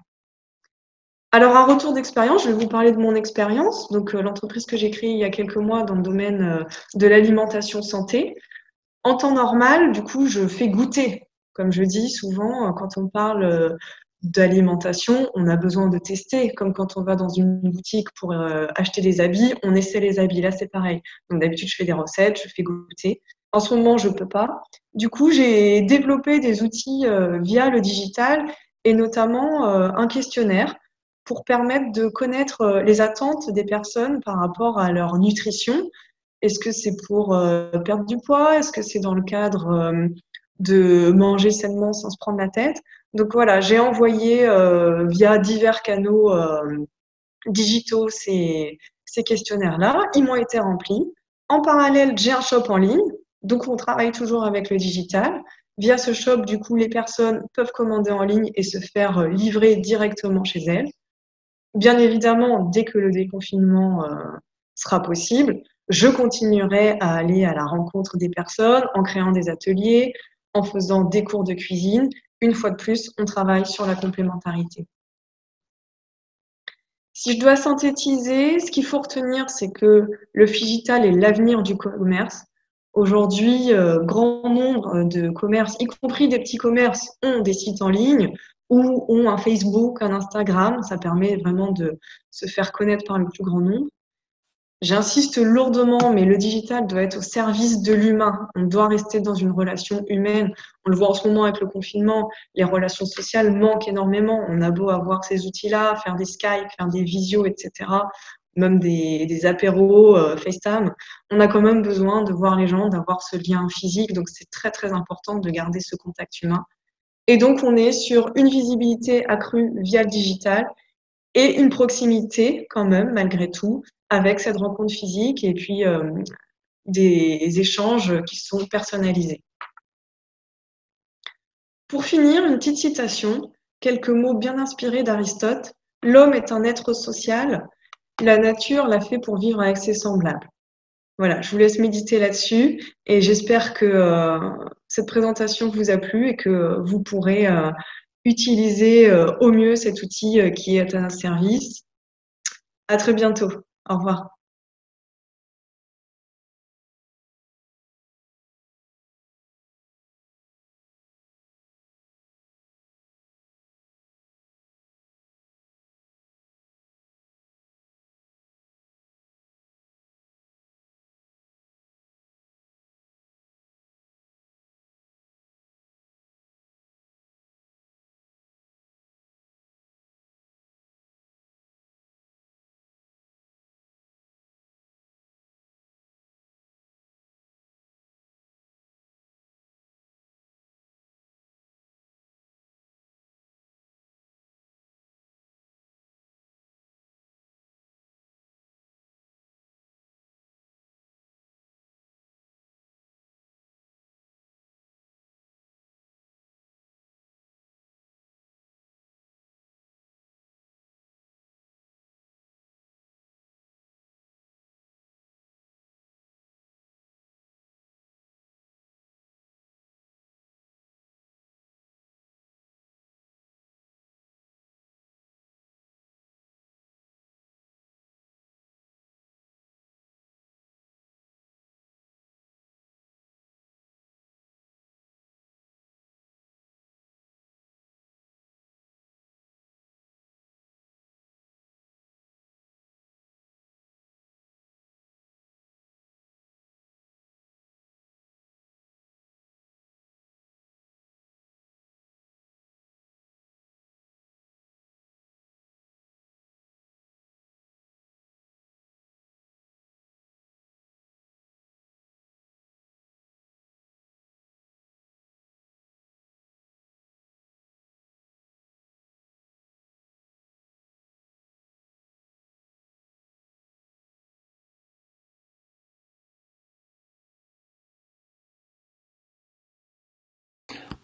Alors, un retour d'expérience, je vais vous parler de mon expérience. Donc, l'entreprise que j'ai créée il y a quelques mois dans le domaine de l'alimentation santé. En temps normal, du coup, je fais goûter. Comme je dis souvent, quand on parle d'alimentation, on a besoin de tester. Comme quand on va dans une boutique pour acheter des habits, on essaie les habits. Là, c'est pareil. Donc, d'habitude, je fais des recettes, je fais goûter. En ce moment, je peux pas. Du coup, j'ai développé des outils via le digital et notamment un questionnaire pour permettre de connaître les attentes des personnes par rapport à leur nutrition. Est-ce que c'est pour perdre du poids? Est-ce que c'est dans le cadre de manger sainement sans se prendre la tête? Donc voilà, j'ai envoyé via divers canaux digitaux ces questionnaires-là. Ils m'ont été remplis. En parallèle, j'ai un shop en ligne. Donc, on travaille toujours avec le digital. Via ce shop, du coup, les personnes peuvent commander en ligne et se faire livrer directement chez elles. Bien évidemment, dès que le déconfinement sera possible, je continuerai à aller à la rencontre des personnes en créant des ateliers, en faisant des cours de cuisine. Une fois de plus, on travaille sur la complémentarité. Si je dois synthétiser, ce qu'il faut retenir, c'est que le digital est l'avenir du commerce. Aujourd'hui, grand nombre de commerces, y compris des petits commerces, ont des sites en ligne ou ont un Facebook, un Instagram. Ça permet vraiment de se faire connaître par le plus grand nombre. J'insiste lourdement, mais le digital doit être au service de l'humain. On doit rester dans une relation humaine. On le voit en ce moment avec le confinement, les relations sociales manquent énormément. On a beau avoir ces outils-là, faire des Skype, faire des visios, etc., même des apéros, FaceTime, on a quand même besoin de voir les gens, d'avoir ce lien physique. Donc, c'est très, très important de garder ce contact humain. Et donc, on est sur une visibilité accrue via le digital et une proximité quand même, malgré tout, avec cette rencontre physique et puis des échanges qui sont personnalisés. Pour finir, une petite citation, quelques mots bien inspirés d'Aristote. L'homme est un être social, la nature l'a fait pour vivre avec ses semblables. Voilà, je vous laisse méditer là-dessus et j'espère que cette présentation vous a plu et que vous pourrez utiliser au mieux cet outil qui est à notre service. À très bientôt. Au revoir.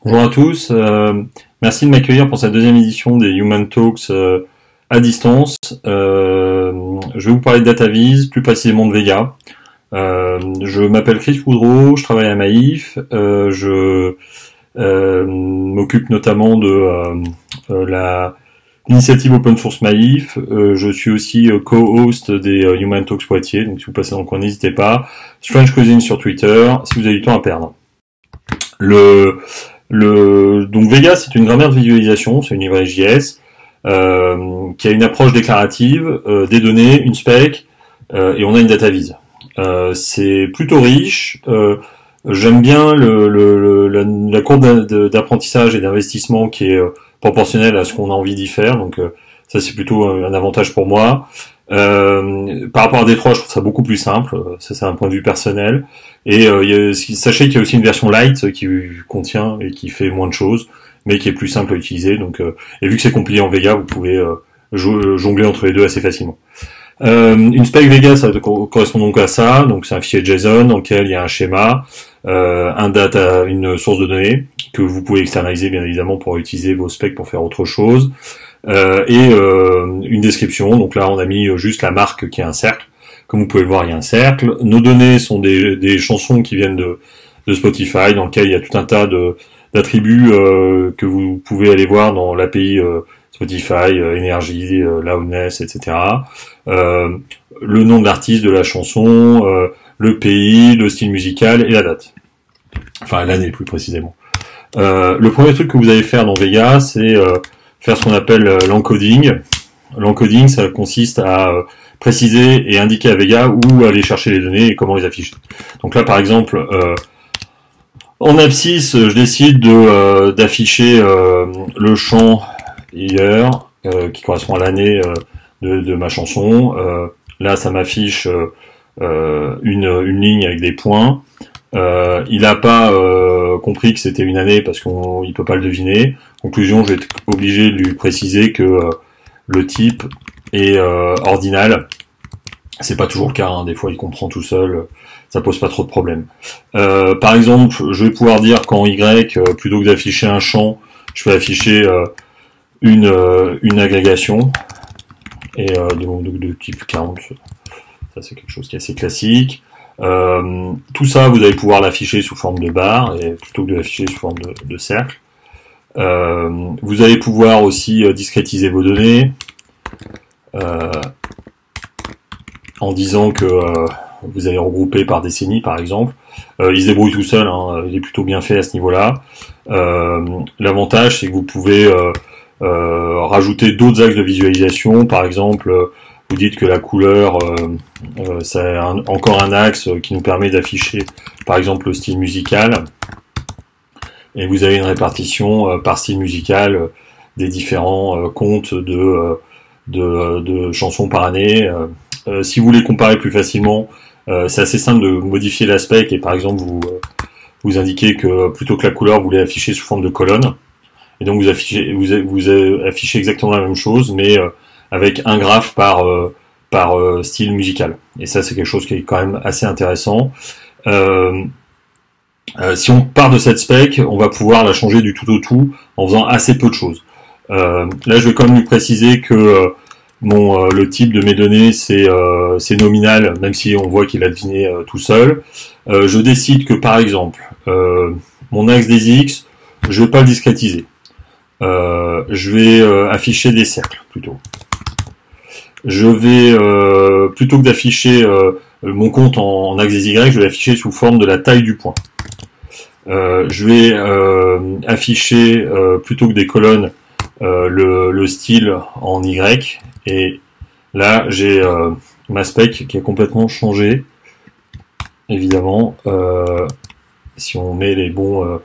Bonjour à tous, merci de m'accueillir pour cette deuxième édition des Human Talks à distance. Je vais vous parler de DataVis, plus précisément de Vega. Je m'appelle Chris Woodrow, je travaille à Maïf, je m'occupe notamment de l'initiative Open Source Maïf. Je suis aussi co-host des Human Talks Poitiers, donc si vous passez dans le coin, n'hésitez pas. Strange Cuisine sur Twitter, si vous avez du temps à perdre. Donc Vega, c'est une grammaire de visualisation, c'est une librairie JS qui a une approche déclarative, des données, une spec, et on a une DataVis. C'est plutôt riche. J'aime bien la courbe d'apprentissage et d'investissement qui est proportionnelle à ce qu'on a envie d'y faire. Donc ça, c'est plutôt un avantage pour moi. Par rapport à D3, je trouve ça beaucoup plus simple. Ça, c'est un point de vue personnel. Et sachez qu'il y a aussi une version light qui contient et qui fait moins de choses, mais qui est plus simple à utiliser. Donc, et vu que c'est compilé en Vega, vous pouvez jongler entre les deux assez facilement. Une spec Vega, ça correspond donc à ça. Donc, c'est un fichier JSON dans lequel il y a un schéma, une source de données que vous pouvez externaliser bien évidemment pour utiliser vos specs pour faire autre chose. Et une description. Donc là, on a mis juste la marque qui est un cercle. Comme vous pouvez le voir, il y a un cercle. Nos données sont des chansons qui viennent de Spotify, dans lequel il y a tout un tas d'attributs que vous pouvez aller voir dans l'API Spotify, énergie, loudness, etc. Le nom de l'artiste de la chanson, le pays, le style musical et la date. Enfin, l'année plus précisément. Le premier truc que vous allez faire dans Vega, c'est faire ce qu'on appelle l'encoding. L'encoding, ça consiste à préciser et indiquer à Vega où aller chercher les données et comment les afficher. Donc là, par exemple, en abscisse, je décide d'afficher le champ year qui correspond à l'année de ma chanson. Là, ça m'affiche une ligne avec des points. Il n'a pas compris que c'était une année parce qu'il peut pas le deviner. Conclusion, je vais être obligé de lui préciser que le type est ordinal C'est pas toujours le cas, hein. Des fois il comprend tout seul, ça pose pas trop de problèmes. Par exemple, je vais pouvoir dire qu'en Y, plutôt que d'afficher un champ, je peux afficher une agrégation et de type count. Ça c'est quelque chose qui est assez classique. Tout ça, vous allez pouvoir l'afficher sous forme de barre et plutôt que de l'afficher sous forme de cercle. Vous allez pouvoir aussi discrétiser vos données en disant que vous allez regrouper par décennie, par exemple. Il se débrouille tout seul, hein, il est plutôt bien fait à ce niveau-là. L'avantage, c'est que vous pouvez rajouter d'autres axes de visualisation. Par exemple, vous dites que la couleur, c'est encore un axe qui nous permet d'afficher, par exemple, le style musical. Et vous avez une répartition par style musical des différents comptes de chansons par année. Si vous voulez comparer plus facilement, c'est assez simple de modifier l'aspect et par exemple vous indiquez que plutôt que la couleur, vous voulez afficher sous forme de colonne. Et donc vous affichez exactement la même chose, mais avec un graphe par style musical. Et ça, c'est quelque chose qui est quand même assez intéressant. Si on part de cette spec, on va pouvoir la changer du tout au tout en faisant assez peu de choses. Là, je vais quand même lui préciser que le type de mes données, c'est nominal, même si on voit qu'il a deviné tout seul. Je décide que, par exemple, mon axe des X, je vais pas le discrétiser. Je vais afficher des cercles, plutôt. Je vais, plutôt que d'afficher mon compte en axe des Y, je vais l'afficher sous forme de la taille du point. Je vais afficher, plutôt que des colonnes, le style en Y. Et là, j'ai ma spec qui a complètement changé. Évidemment, si on met les bonnes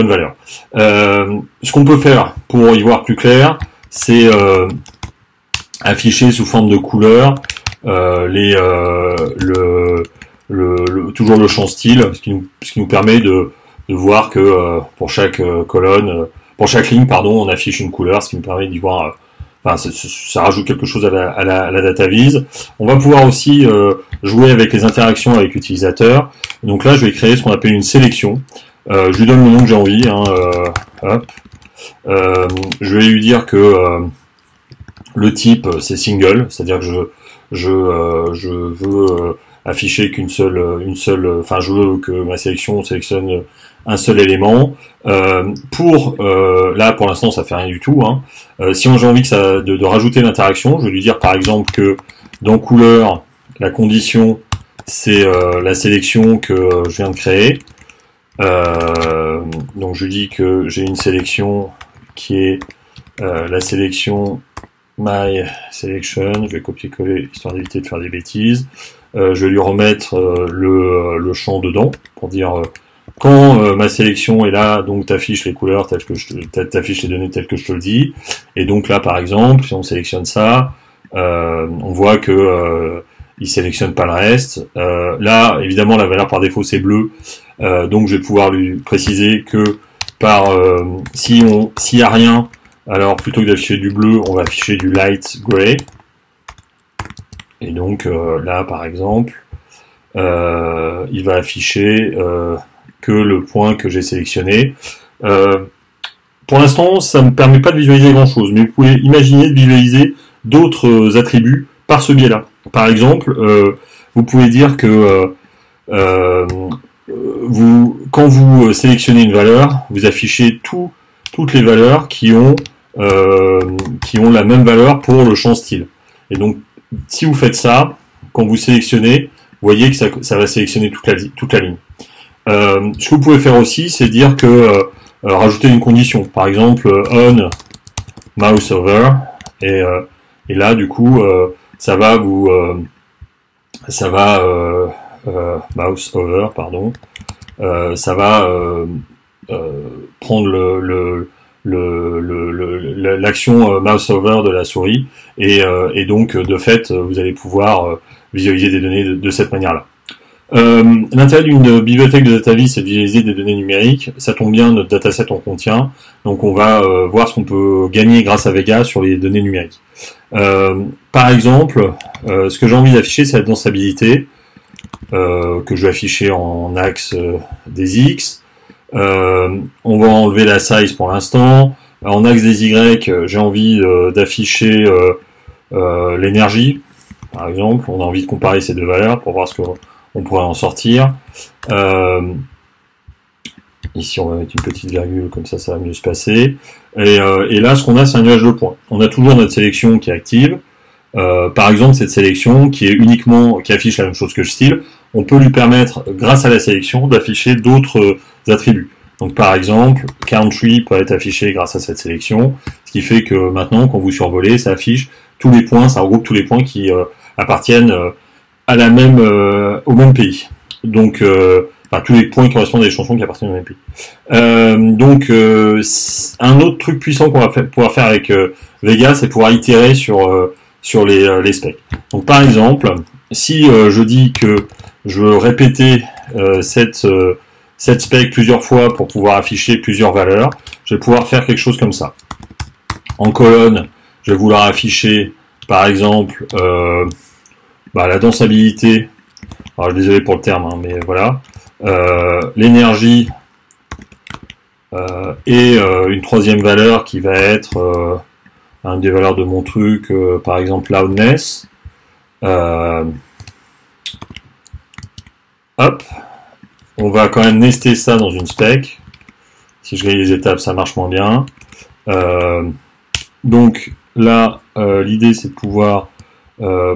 valeurs. Ce qu'on peut faire pour y voir plus clair, c'est afficher sous forme de couleur toujours le champ style, ce qui nous permet de voir que pour chaque colonne, pour chaque ligne, pardon, on affiche une couleur, ce qui nous permet d'y voir. Ça rajoute quelque chose à la data vise. On va pouvoir aussi jouer avec les interactions avec l'utilisateur. Donc là, je vais créer ce qu'on appelle une sélection. Je lui donne le nom que j'ai envie. Je vais lui dire que le type c'est single, c'est-à-dire que je veux afficher qu'une seule, enfin je veux que ma sélection sélectionne un seul élément. Là pour l'instant ça fait rien du tout. Si j'ai envie de rajouter l'interaction, je vais lui dire par exemple que dans couleur, la condition c'est la sélection que je viens de créer. Donc je dis que j'ai une sélection qui est la sélection My Selection. Je vais copier-coller histoire d'éviter de faire des bêtises. Je vais lui remettre le champ dedans pour dire quand ma sélection est là, donc t'affiches les couleurs telles que t'affiches les données telles que je te le dis. Et donc là par exemple, si on sélectionne ça, on voit que il sélectionne pas le reste. Là évidemment la valeur par défaut c'est bleu, donc je vais pouvoir lui préciser que s'il y a rien, alors plutôt que d'afficher du bleu, on va afficher du light gray. Et donc là par exemple, il va afficher que le point que j'ai sélectionné. Pour l'instant, ça ne me permet pas de visualiser grand chose, mais vous pouvez imaginer de visualiser d'autres attributs par ce biais-là. Par exemple, vous pouvez dire que quand vous sélectionnez une valeur, vous affichez toutes les valeurs qui ont la même valeur pour le champ style. Et donc, si vous faites ça, quand vous sélectionnez, vous voyez que ça va sélectionner toute la ligne. Ce que vous pouvez faire aussi, c'est dire que rajouter une condition. Par exemple, on mouse over, et là, du coup, ça va mouse over, pardon. Ça va prendre l'action mouse over de la souris et donc de fait vous allez pouvoir visualiser des données de cette manière-là. L'intérêt d'une bibliothèque de data viz, c'est d'utiliser des données numériques. Ça tombe bien, notre dataset en contient. Donc on va voir ce qu'on peut gagner grâce à Vega sur les données numériques. Par exemple, ce que j'ai envie d'afficher, c'est la densabilité, que je vais afficher en axe des X. On va enlever la size pour l'instant. En axe des Y, j'ai envie d'afficher l'énergie. Par exemple, on a envie de comparer ces deux valeurs pour voir ce qu'on pourrait en sortir. Ici, on va mettre une petite virgule, comme ça va mieux se passer. Et là, ce qu'on a, c'est un nuage de points. On a toujours notre sélection qui est active. Par exemple, cette sélection qui affiche la même chose que le style, on peut lui permettre, grâce à la sélection, d'afficher d'autres attributs. Donc, par exemple, country peut être affiché grâce à cette sélection, ce qui fait que maintenant, quand vous survolez, ça affiche tous les points, ça regroupe tous les points qui appartiennent à au même pays. Donc, tous les points qui correspondent à des chansons qui appartiennent au même pays. Un autre truc puissant qu'on va pouvoir faire avec Vega, c'est pouvoir itérer sur les specs. Donc, par exemple, si je dis que je veux répéter cette spec plusieurs fois pour pouvoir afficher plusieurs valeurs, je vais pouvoir faire quelque chose comme ça. En colonne, je vais vouloir afficher, par exemple, la densabilité. Alors, désolé pour le terme, hein, mais voilà. L'énergie et une troisième valeur qui va être une des valeurs de mon truc, par exemple loudness. Hop, on va quand même nester ça dans une spec. Si je grille les étapes, ça marche moins bien. Donc là, l'idée c'est de pouvoir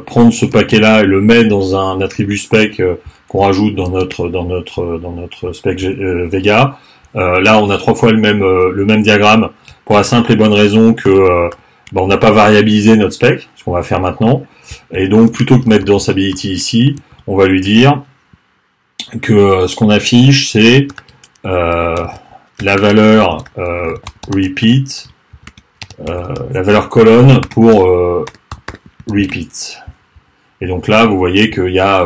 prendre ce paquet-là et le mettre dans un attribut spec qu'on rajoute dans notre spec Vega. Là, on a 3 fois le même diagramme pour la simple et bonne raison que on n'a pas variabilisé notre spec, ce qu'on va faire maintenant. Et donc, plutôt que mettre densability ici, on va lui dire que ce qu'on affiche, c'est la valeur repeat, la valeur colonne pour repeat. Et donc là, vous voyez qu'il y a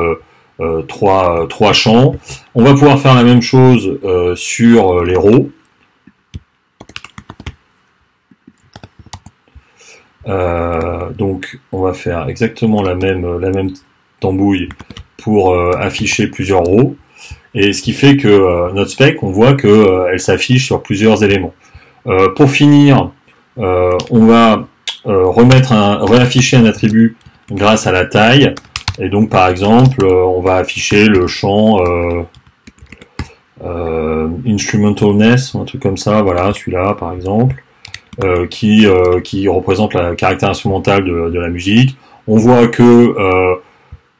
trois champs. On va pouvoir faire la même chose sur les rows. Donc on va faire exactement la même tambouille pour afficher plusieurs rows. Et ce qui fait que notre spec, on voit qu'elle s'affiche sur plusieurs éléments. Pour finir, on va réafficher un attribut grâce à la taille. Et donc par exemple, on va afficher le champ instrumentalness, un truc comme ça, voilà, celui-là par exemple, qui représente le caractère instrumental de la musique. On voit que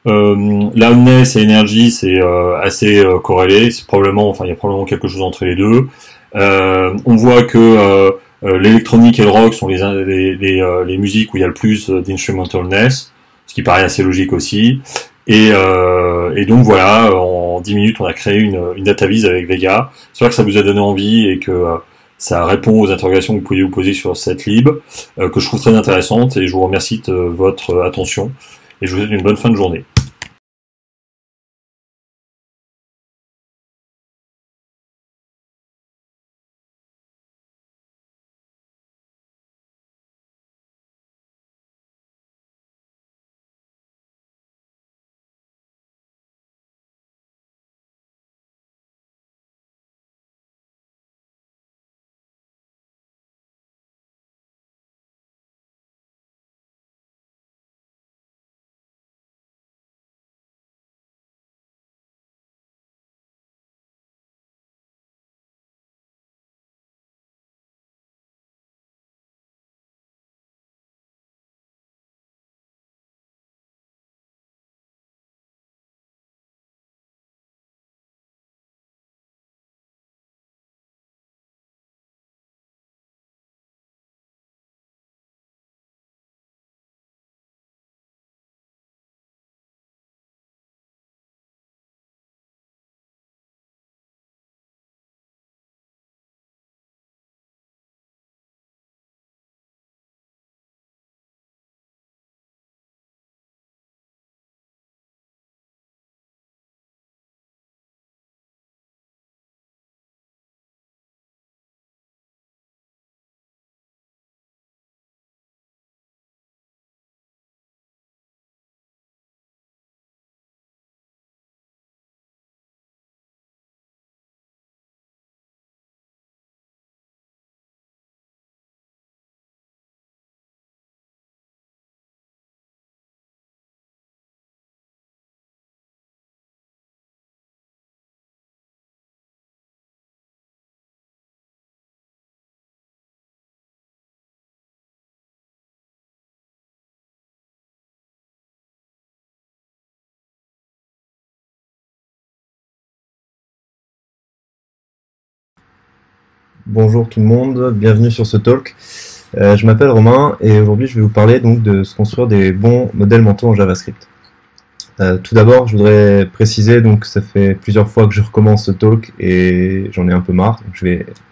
loudness et energy c'est assez corrélé, c'est probablement, il y a probablement quelque chose entre les deux. On voit que l'électronique et le rock sont les musiques où il y a le plus d'instrumentalness, ce qui paraît assez logique aussi. Et donc voilà, en 10 minutes, on a créé une data viz avec Vega. J'espère que ça vous a donné envie et que ça répond aux interrogations que vous pouviez vous poser sur cette lib, que je trouve très intéressante, et je vous remercie de votre attention, et je vous souhaite une bonne fin de journée. Bonjour tout le monde, bienvenue sur ce talk. Je m'appelle Romain et aujourd'hui je vais vous parler donc de se construire des bons modèles mentaux en JavaScript. Tout d'abord, je voudrais préciser, donc ça fait plusieurs fois que je recommence ce talk et j'en ai un peu marre. Donc je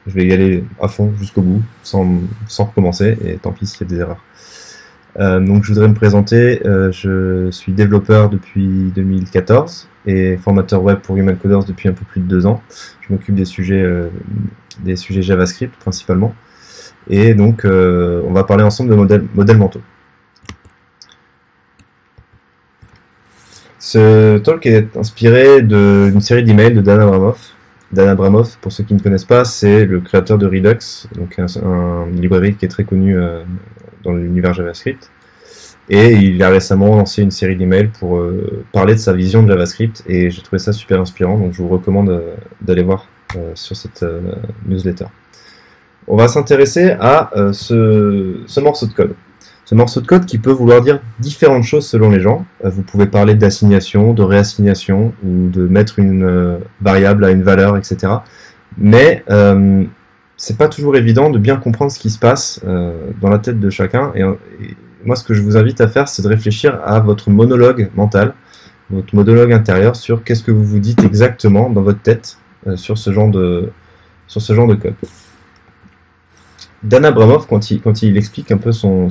vais y aller à fond jusqu'au bout, sans recommencer, et tant pis s'il y a des erreurs. Donc je voudrais me présenter, je suis développeur depuis 2014 et formateur web pour Human Coders depuis un peu plus de 2 ans. Je m'occupe des sujets JavaScript principalement. Et donc on va parler ensemble de modèles mentaux. Ce talk est inspiré d'une série d'emails de Dan Abramov. Dan Abramov, pour ceux qui ne connaissent pas, c'est le créateur de Redux, donc une librairie qui est très connue dans l'univers JavaScript. Et il a récemment lancé une série d'emails pour parler de sa vision de JavaScript, et j'ai trouvé ça super inspirant, donc je vous recommande d'aller voir sur cette newsletter. On va s'intéresser à ce morceau de code. Ce morceau de code qui peut vouloir dire différentes choses selon les gens. Vous pouvez parler d'assignation, de réassignation, ou de mettre une variable à une valeur, etc. Mais c'est pas toujours évident de bien comprendre ce qui se passe dans la tête de chacun. Et moi, ce que je vous invite à faire, c'est de réfléchir à votre monologue mental, votre monologue intérieur sur qu'est-ce que vous vous dites exactement dans votre tête sur ce genre de code. Dan Abramov, quand il explique un peu son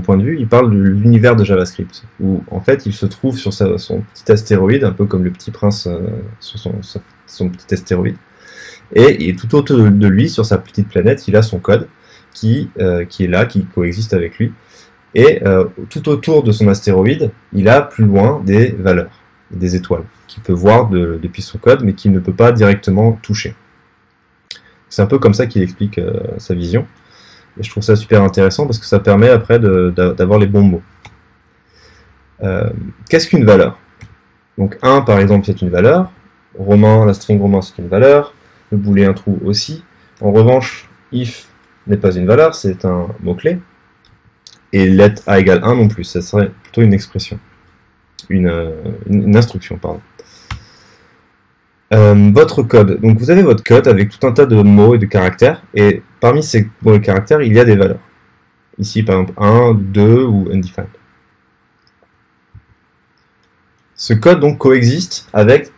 point de vue, il parle de l'univers de JavaScript, où en fait il se trouve sur son petit astéroïde, un peu comme le petit prince sur son petit astéroïde, et tout autour de lui, sur sa petite planète, il a son code qui est là, qui coexiste avec lui, et tout autour de son astéroïde, il a plus loin des valeurs, des étoiles, qu'il peut voir depuis son code, mais qu'il ne peut pas directement toucher. C'est un peu comme ça qu'il explique sa vision. Et je trouve ça super intéressant parce que ça permet après d'avoir les bons mots. Qu'est-ce qu'une valeur? Donc 1 par exemple c'est une valeur, Romain, la string Romain c'est une valeur, le booléen true aussi. En revanche, if n'est pas une valeur, c'est un mot-clé. Et let a égale 1 non plus, ça serait plutôt une expression. Une instruction, pardon. Votre code. Donc vous avez votre code avec tout un tas de mots et de caractères, et parmi ces mots et caractères, il y a des valeurs. Ici, par exemple, 1, 2 ou undefined. Ce code donc coexiste avec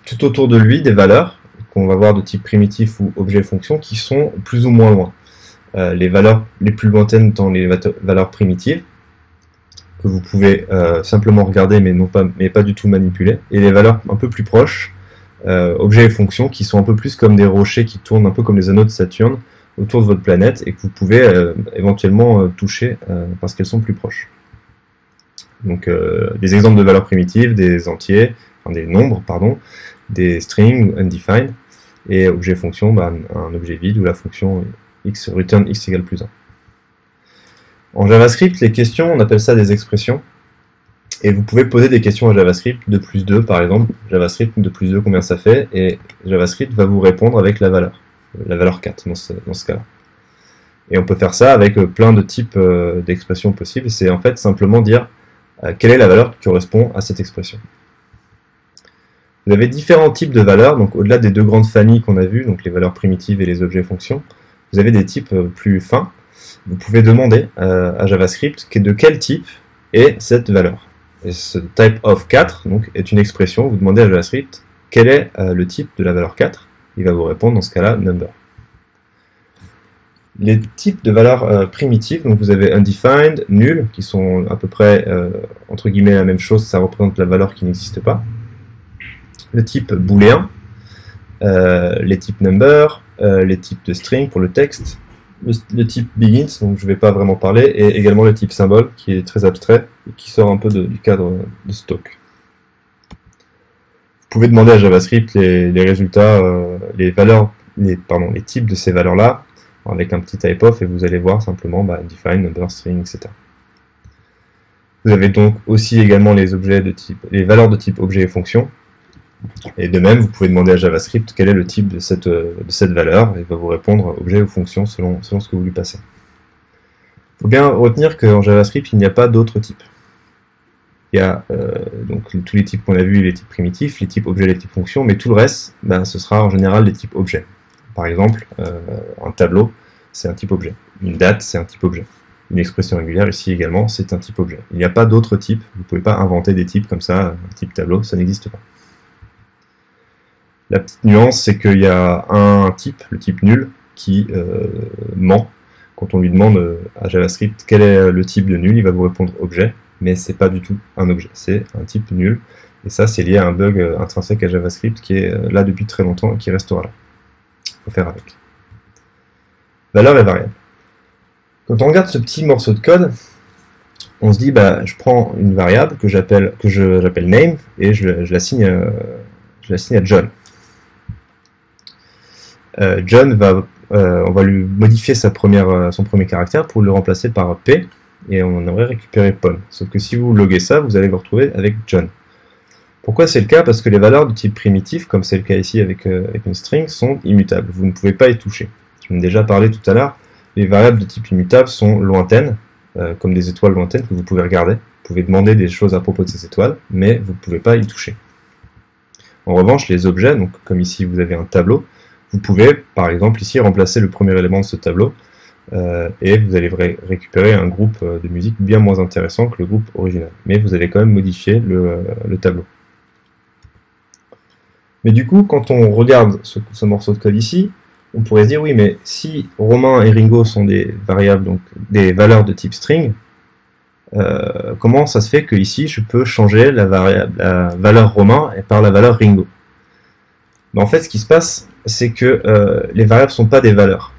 tout autour de lui des valeurs qu'on va voir de type primitif ou objet fonction qui sont plus ou moins loin. Les valeurs les plus lointaines étant les valeurs primitives, que vous pouvez simplement regarder mais pas du tout manipuler, et les valeurs un peu plus proches, objets et fonctions qui sont un peu plus comme des rochers qui tournent un peu comme les anneaux de Saturne autour de votre planète et que vous pouvez éventuellement toucher parce qu'elles sont plus proches. Donc des exemples de valeurs primitives, des entiers, enfin des nombres, pardon, des strings undefined, et objet fonction, un objet vide où la fonction x return x égale plus 1. En JavaScript, les questions, on appelle ça des expressions. Et vous pouvez poser des questions à JavaScript, 2 plus 2 par exemple, JavaScript 2 plus 2 combien ça fait, et JavaScript va vous répondre avec la valeur 4 dans ce cas-là. Et on peut faire ça avec plein de types d'expressions possibles, c'est en fait simplement dire quelle est la valeur qui correspond à cette expression. Vous avez différents types de valeurs, donc au-delà des 2 grandes familles qu'on a vues, donc les valeurs primitives et les objets fonctions, vous avez des types plus fins. Vous pouvez demander à JavaScript de quel type est cette valeur. Et ce type of 4 donc, est une expression, vous demandez à JavaScript quel est le type de la valeur 4, il va vous répondre dans ce cas-là number. Les types de valeurs primitives, donc vous avez undefined, nul, qui sont à peu près entre guillemets la même chose, ça représente la valeur qui n'existe pas. Le type booléen, les types number, les types de string pour le texte, le type begins, donc je ne vais pas vraiment parler, et également le type symbole, qui est très abstrait, et qui sort un peu du cadre de ce talk. Vous pouvez demander à JavaScript les résultats, les types de ces valeurs-là, avec un petit type-of, et vous allez voir simplement undefined, number, string, etc. Vous avez donc aussi également les valeurs de type objet et fonction. Et de même, vous pouvez demander à JavaScript quel est le type de cette valeur, et il va vous répondre objet ou fonction selon ce que vous lui passez. Il faut bien retenir qu'en JavaScript, il n'y a pas d'autres types. Il y a donc tous les types qu'on a vus, les types primitifs, les types objets, les types fonctions, mais tout le reste, ce sera en général les types objets. Par exemple, un tableau, c'est un type objet. Une date, c'est un type objet. Une expression régulière, ici également, c'est un type objet. Il n'y a pas d'autres types. Vous ne pouvez pas inventer des types comme ça, un type tableau, ça n'existe pas. La petite nuance, c'est qu'il y a un type, le type nul, qui ment. Quand on lui demande à JavaScript quel est le type de nul, il va vous répondre objet, mais c'est pas du tout un objet, c'est un type nul. Et ça, c'est lié à un bug intrinsèque à JavaScript qui est là depuis très longtemps et qui restera là. Il faut faire avec. Valeur et variable. Quand on regarde ce petit morceau de code, on se dit, bah, je prends une variable que j'appelle name et je l'assigne à John. John on va lui modifier son premier caractère pour le remplacer par P et on aurait récupéré Pom. Sauf que si vous loguez ça, vous allez vous retrouver avec John. Pourquoi c'est le cas? Parce que les valeurs de type primitif, comme c'est le cas ici avec une string, sont immutables. Vous ne pouvez pas y toucher. J'en ai déjà parlé tout à l'heure. Les variables de type immutable sont lointaines, comme des étoiles lointaines que vous pouvez regarder. Vous pouvez demander des choses à propos de ces étoiles, mais vous ne pouvez pas y toucher. En revanche, les objets, donc comme ici vous avez un tableau, vous pouvez, par exemple, ici remplacer le premier élément de ce tableau, et vous allez récupérer un groupe de musique bien moins intéressant que le groupe original. Mais vous allez quand même modifier le tableau. Mais du coup, quand on regarde ce morceau de code ici, on pourrait se dire, oui, mais si Romain et Ringo sont des variables, donc des valeurs de type string, comment ça se fait que ici je peux changer la valeur Romain par la valeur Ringo? Ben, en fait, ce qui se passe, c'est que les variables ne sont pas des valeurs.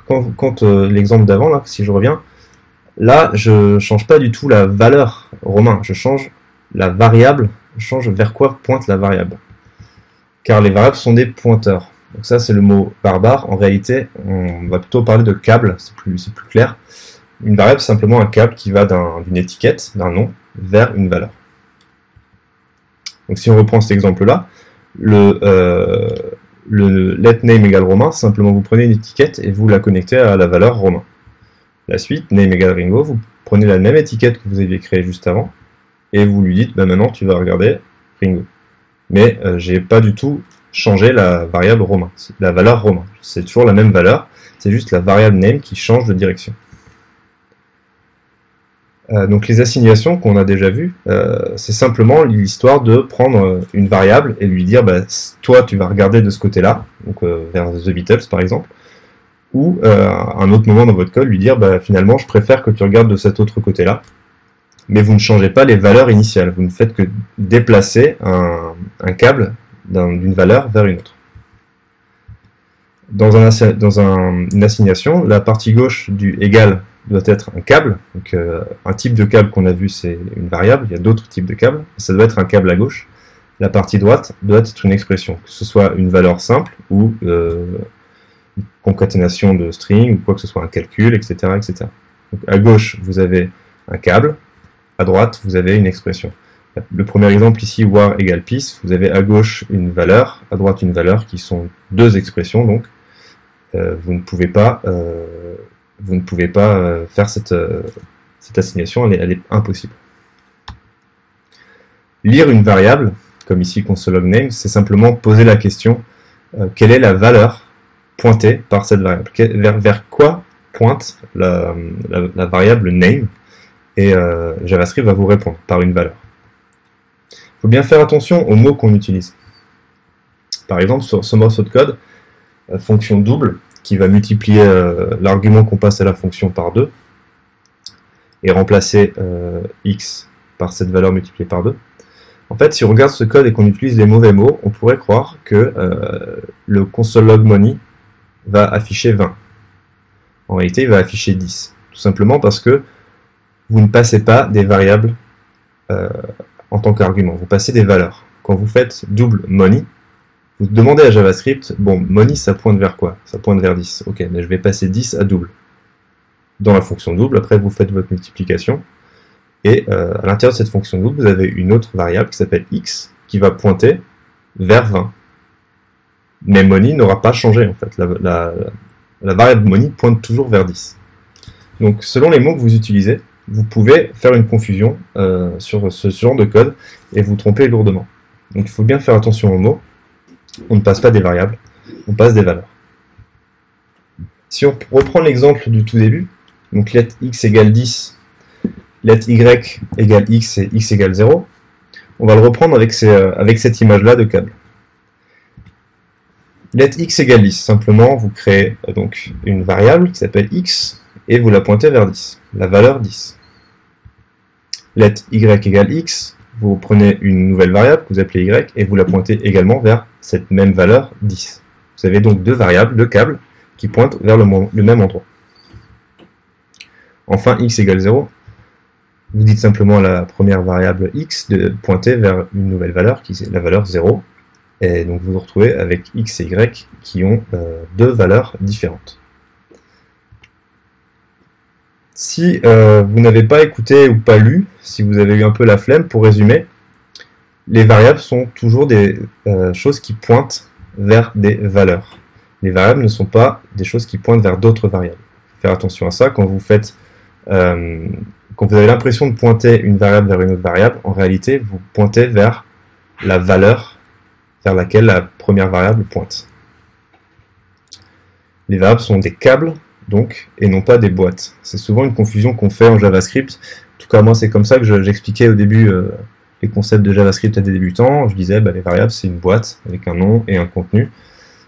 Quand l'exemple d'avant, là, si je reviens, là, je ne change pas du tout la valeur Romain, je change la variable, je change vers quoi pointe la variable. Car les variables sont des pointeurs. Donc ça, c'est le mot barbare. En réalité, on va plutôt parler de câble, c'est plus clair. Une variable, c'est simplement un câble qui va d'une étiquette, d'un nom, vers une valeur. Donc si on reprend cet exemple-là, le let name égale Romain, simplement vous prenez une étiquette et vous la connectez à la valeur Romain. La suite, name égale Ringo, vous prenez la même étiquette que vous aviez créée juste avant, et vous lui dites, bah maintenant tu vas regarder Ringo. Mais j'ai pas du tout changé la variable Romain, la valeur Romain. C'est toujours la même valeur, c'est juste la variable name qui change de direction. Donc les assignations qu'on a déjà vues, c'est simplement l'histoire de prendre une variable et lui dire, bah, toi tu vas regarder de ce côté-là, donc vers The Beatles par exemple, ou à un autre moment dans votre code lui dire, bah, finalement je préfère que tu regardes de cet autre côté-là, mais vous ne changez pas les valeurs initiales, vous ne faites que déplacer un câble d'une valeur vers une autre. Dans une assignation, la partie gauche du égal doit être un câble, donc un type de câble qu'on a vu c'est une variable, il y a d'autres types de câbles, ça doit être un câble à gauche. La partie droite doit être une expression, que ce soit une valeur simple ou une concaténation de string ou quoi que ce soit, un calcul, etc. etc. Donc à gauche vous avez un câble, à droite vous avez une expression. Le premier exemple ici, war égale peace, vous avez à gauche une valeur, à droite une valeur qui sont deux expressions, donc vous ne pouvez pas faire cette assignation, elle est impossible. Lire une variable, comme ici console.log_name, c'est simplement poser la question quelle est la valeur pointée par cette variable, vers quoi pointe la variable name, et JavaScript va vous répondre par une valeur. Il faut bien faire attention aux mots qu'on utilise. Par exemple, sur ce morceau de code, fonction double, qui va multiplier l'argument qu'on passe à la fonction par 2, et remplacer x par cette valeur multipliée par 2. En fait, si on regarde ce code et qu'on utilise les mauvais mots, on pourrait croire que le console.log_money va afficher 20. En réalité, il va afficher 10. Tout simplement parce que vous ne passez pas des variables en tant qu'argument, vous passez des valeurs. Quand vous faites double money, vous demandez à JavaScript, bon, money ça pointe vers quoi? Ça pointe vers 10. Ok, mais je vais passer 10 à double. Dans la fonction double, après vous faites votre multiplication, et à l'intérieur de cette fonction double, vous avez une autre variable qui s'appelle x, qui va pointer vers 20. Mais money n'aura pas changé en fait, la variable money pointe toujours vers 10. Donc selon les mots que vous utilisez, vous pouvez faire une confusion sur ce genre de code et vous tromper lourdement. Donc il faut bien faire attention aux mots. On ne passe pas des variables. on passe des valeurs. Si on reprend l'exemple du tout début, donc let x égale 10, let y égale x et x égale 0, on va le reprendre avec cette image-là de câble. Let x égale 10, simplement vous créez donc une variable qui s'appelle x et vous la pointez vers 10, la valeur 10. Let y égale x, vous prenez une nouvelle variable que vous appelez y et vous la pointez également vers cette même valeur 10. Vous avez donc deux variables, deux câbles, qui pointent vers le même endroit. Enfin, x égale 0, vous dites simplement à la première variable x de pointer vers une nouvelle valeur, qui est la valeur 0, et donc vous vous retrouvez avec x et y qui ont deux valeurs différentes. Si vous n'avez pas écouté ou pas lu, si vous avez eu un peu la flemme, pour résumer, les variables sont toujours des choses qui pointent vers des valeurs. Les variables ne sont pas des choses qui pointent vers d'autres variables. Il faut faire attention à ça. Quand vous avez l'impression de pointer une variable vers une autre variable, en réalité, vous pointez vers la valeur vers laquelle la première variable pointe. Les variables sont des câbles, donc, et non pas des boîtes. C'est souvent une confusion qu'on fait en JavaScript. En tout cas, moi, c'est comme ça que j'expliquais au début les concepts de JavaScript à des débutants. Je disais, les variables, c'est une boîte avec un nom et un contenu.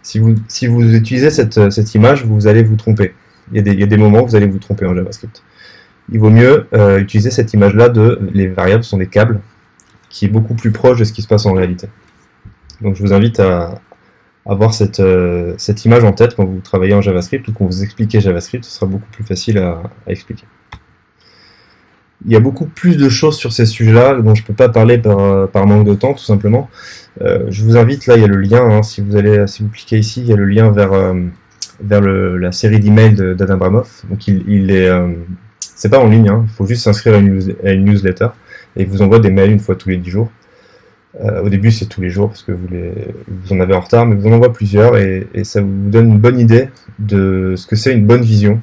Si vous utilisez cette image, vous allez vous tromper. Il y a des moments où vous allez vous tromper en JavaScript. Il vaut mieux utiliser cette image-là les variables sont des câbles, qui est beaucoup plus proche de ce qui se passe en réalité. Donc je vous invite à avoir cette image en tête quand vous travaillez en JavaScript ou quand vous expliquez JavaScript, ce sera beaucoup plus facile à expliquer. Il y a beaucoup plus de choses sur ces sujets-là dont je ne peux pas parler par manque de temps, tout simplement. Je vous invite, là il y a le lien, hein, si vous cliquez ici, il y a le lien vers la série d'emails d'Adam Abramov. Donc c'est pas en ligne, hein, il faut juste s'inscrire à une newsletter et il vous envoie des mails une fois tous les 10 jours. Au début c'est tous les jours parce que vous en avez en retard, mais vous en envoie plusieurs et ça vous donne une bonne idée de ce que c'est une bonne vision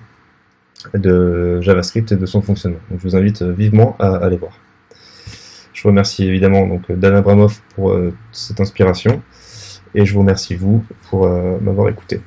de JavaScript et de son fonctionnement. Donc je vous invite vivement à aller voir. Je vous remercie évidemment Dan Abramov pour cette inspiration et je vous remercie vous pour m'avoir écouté.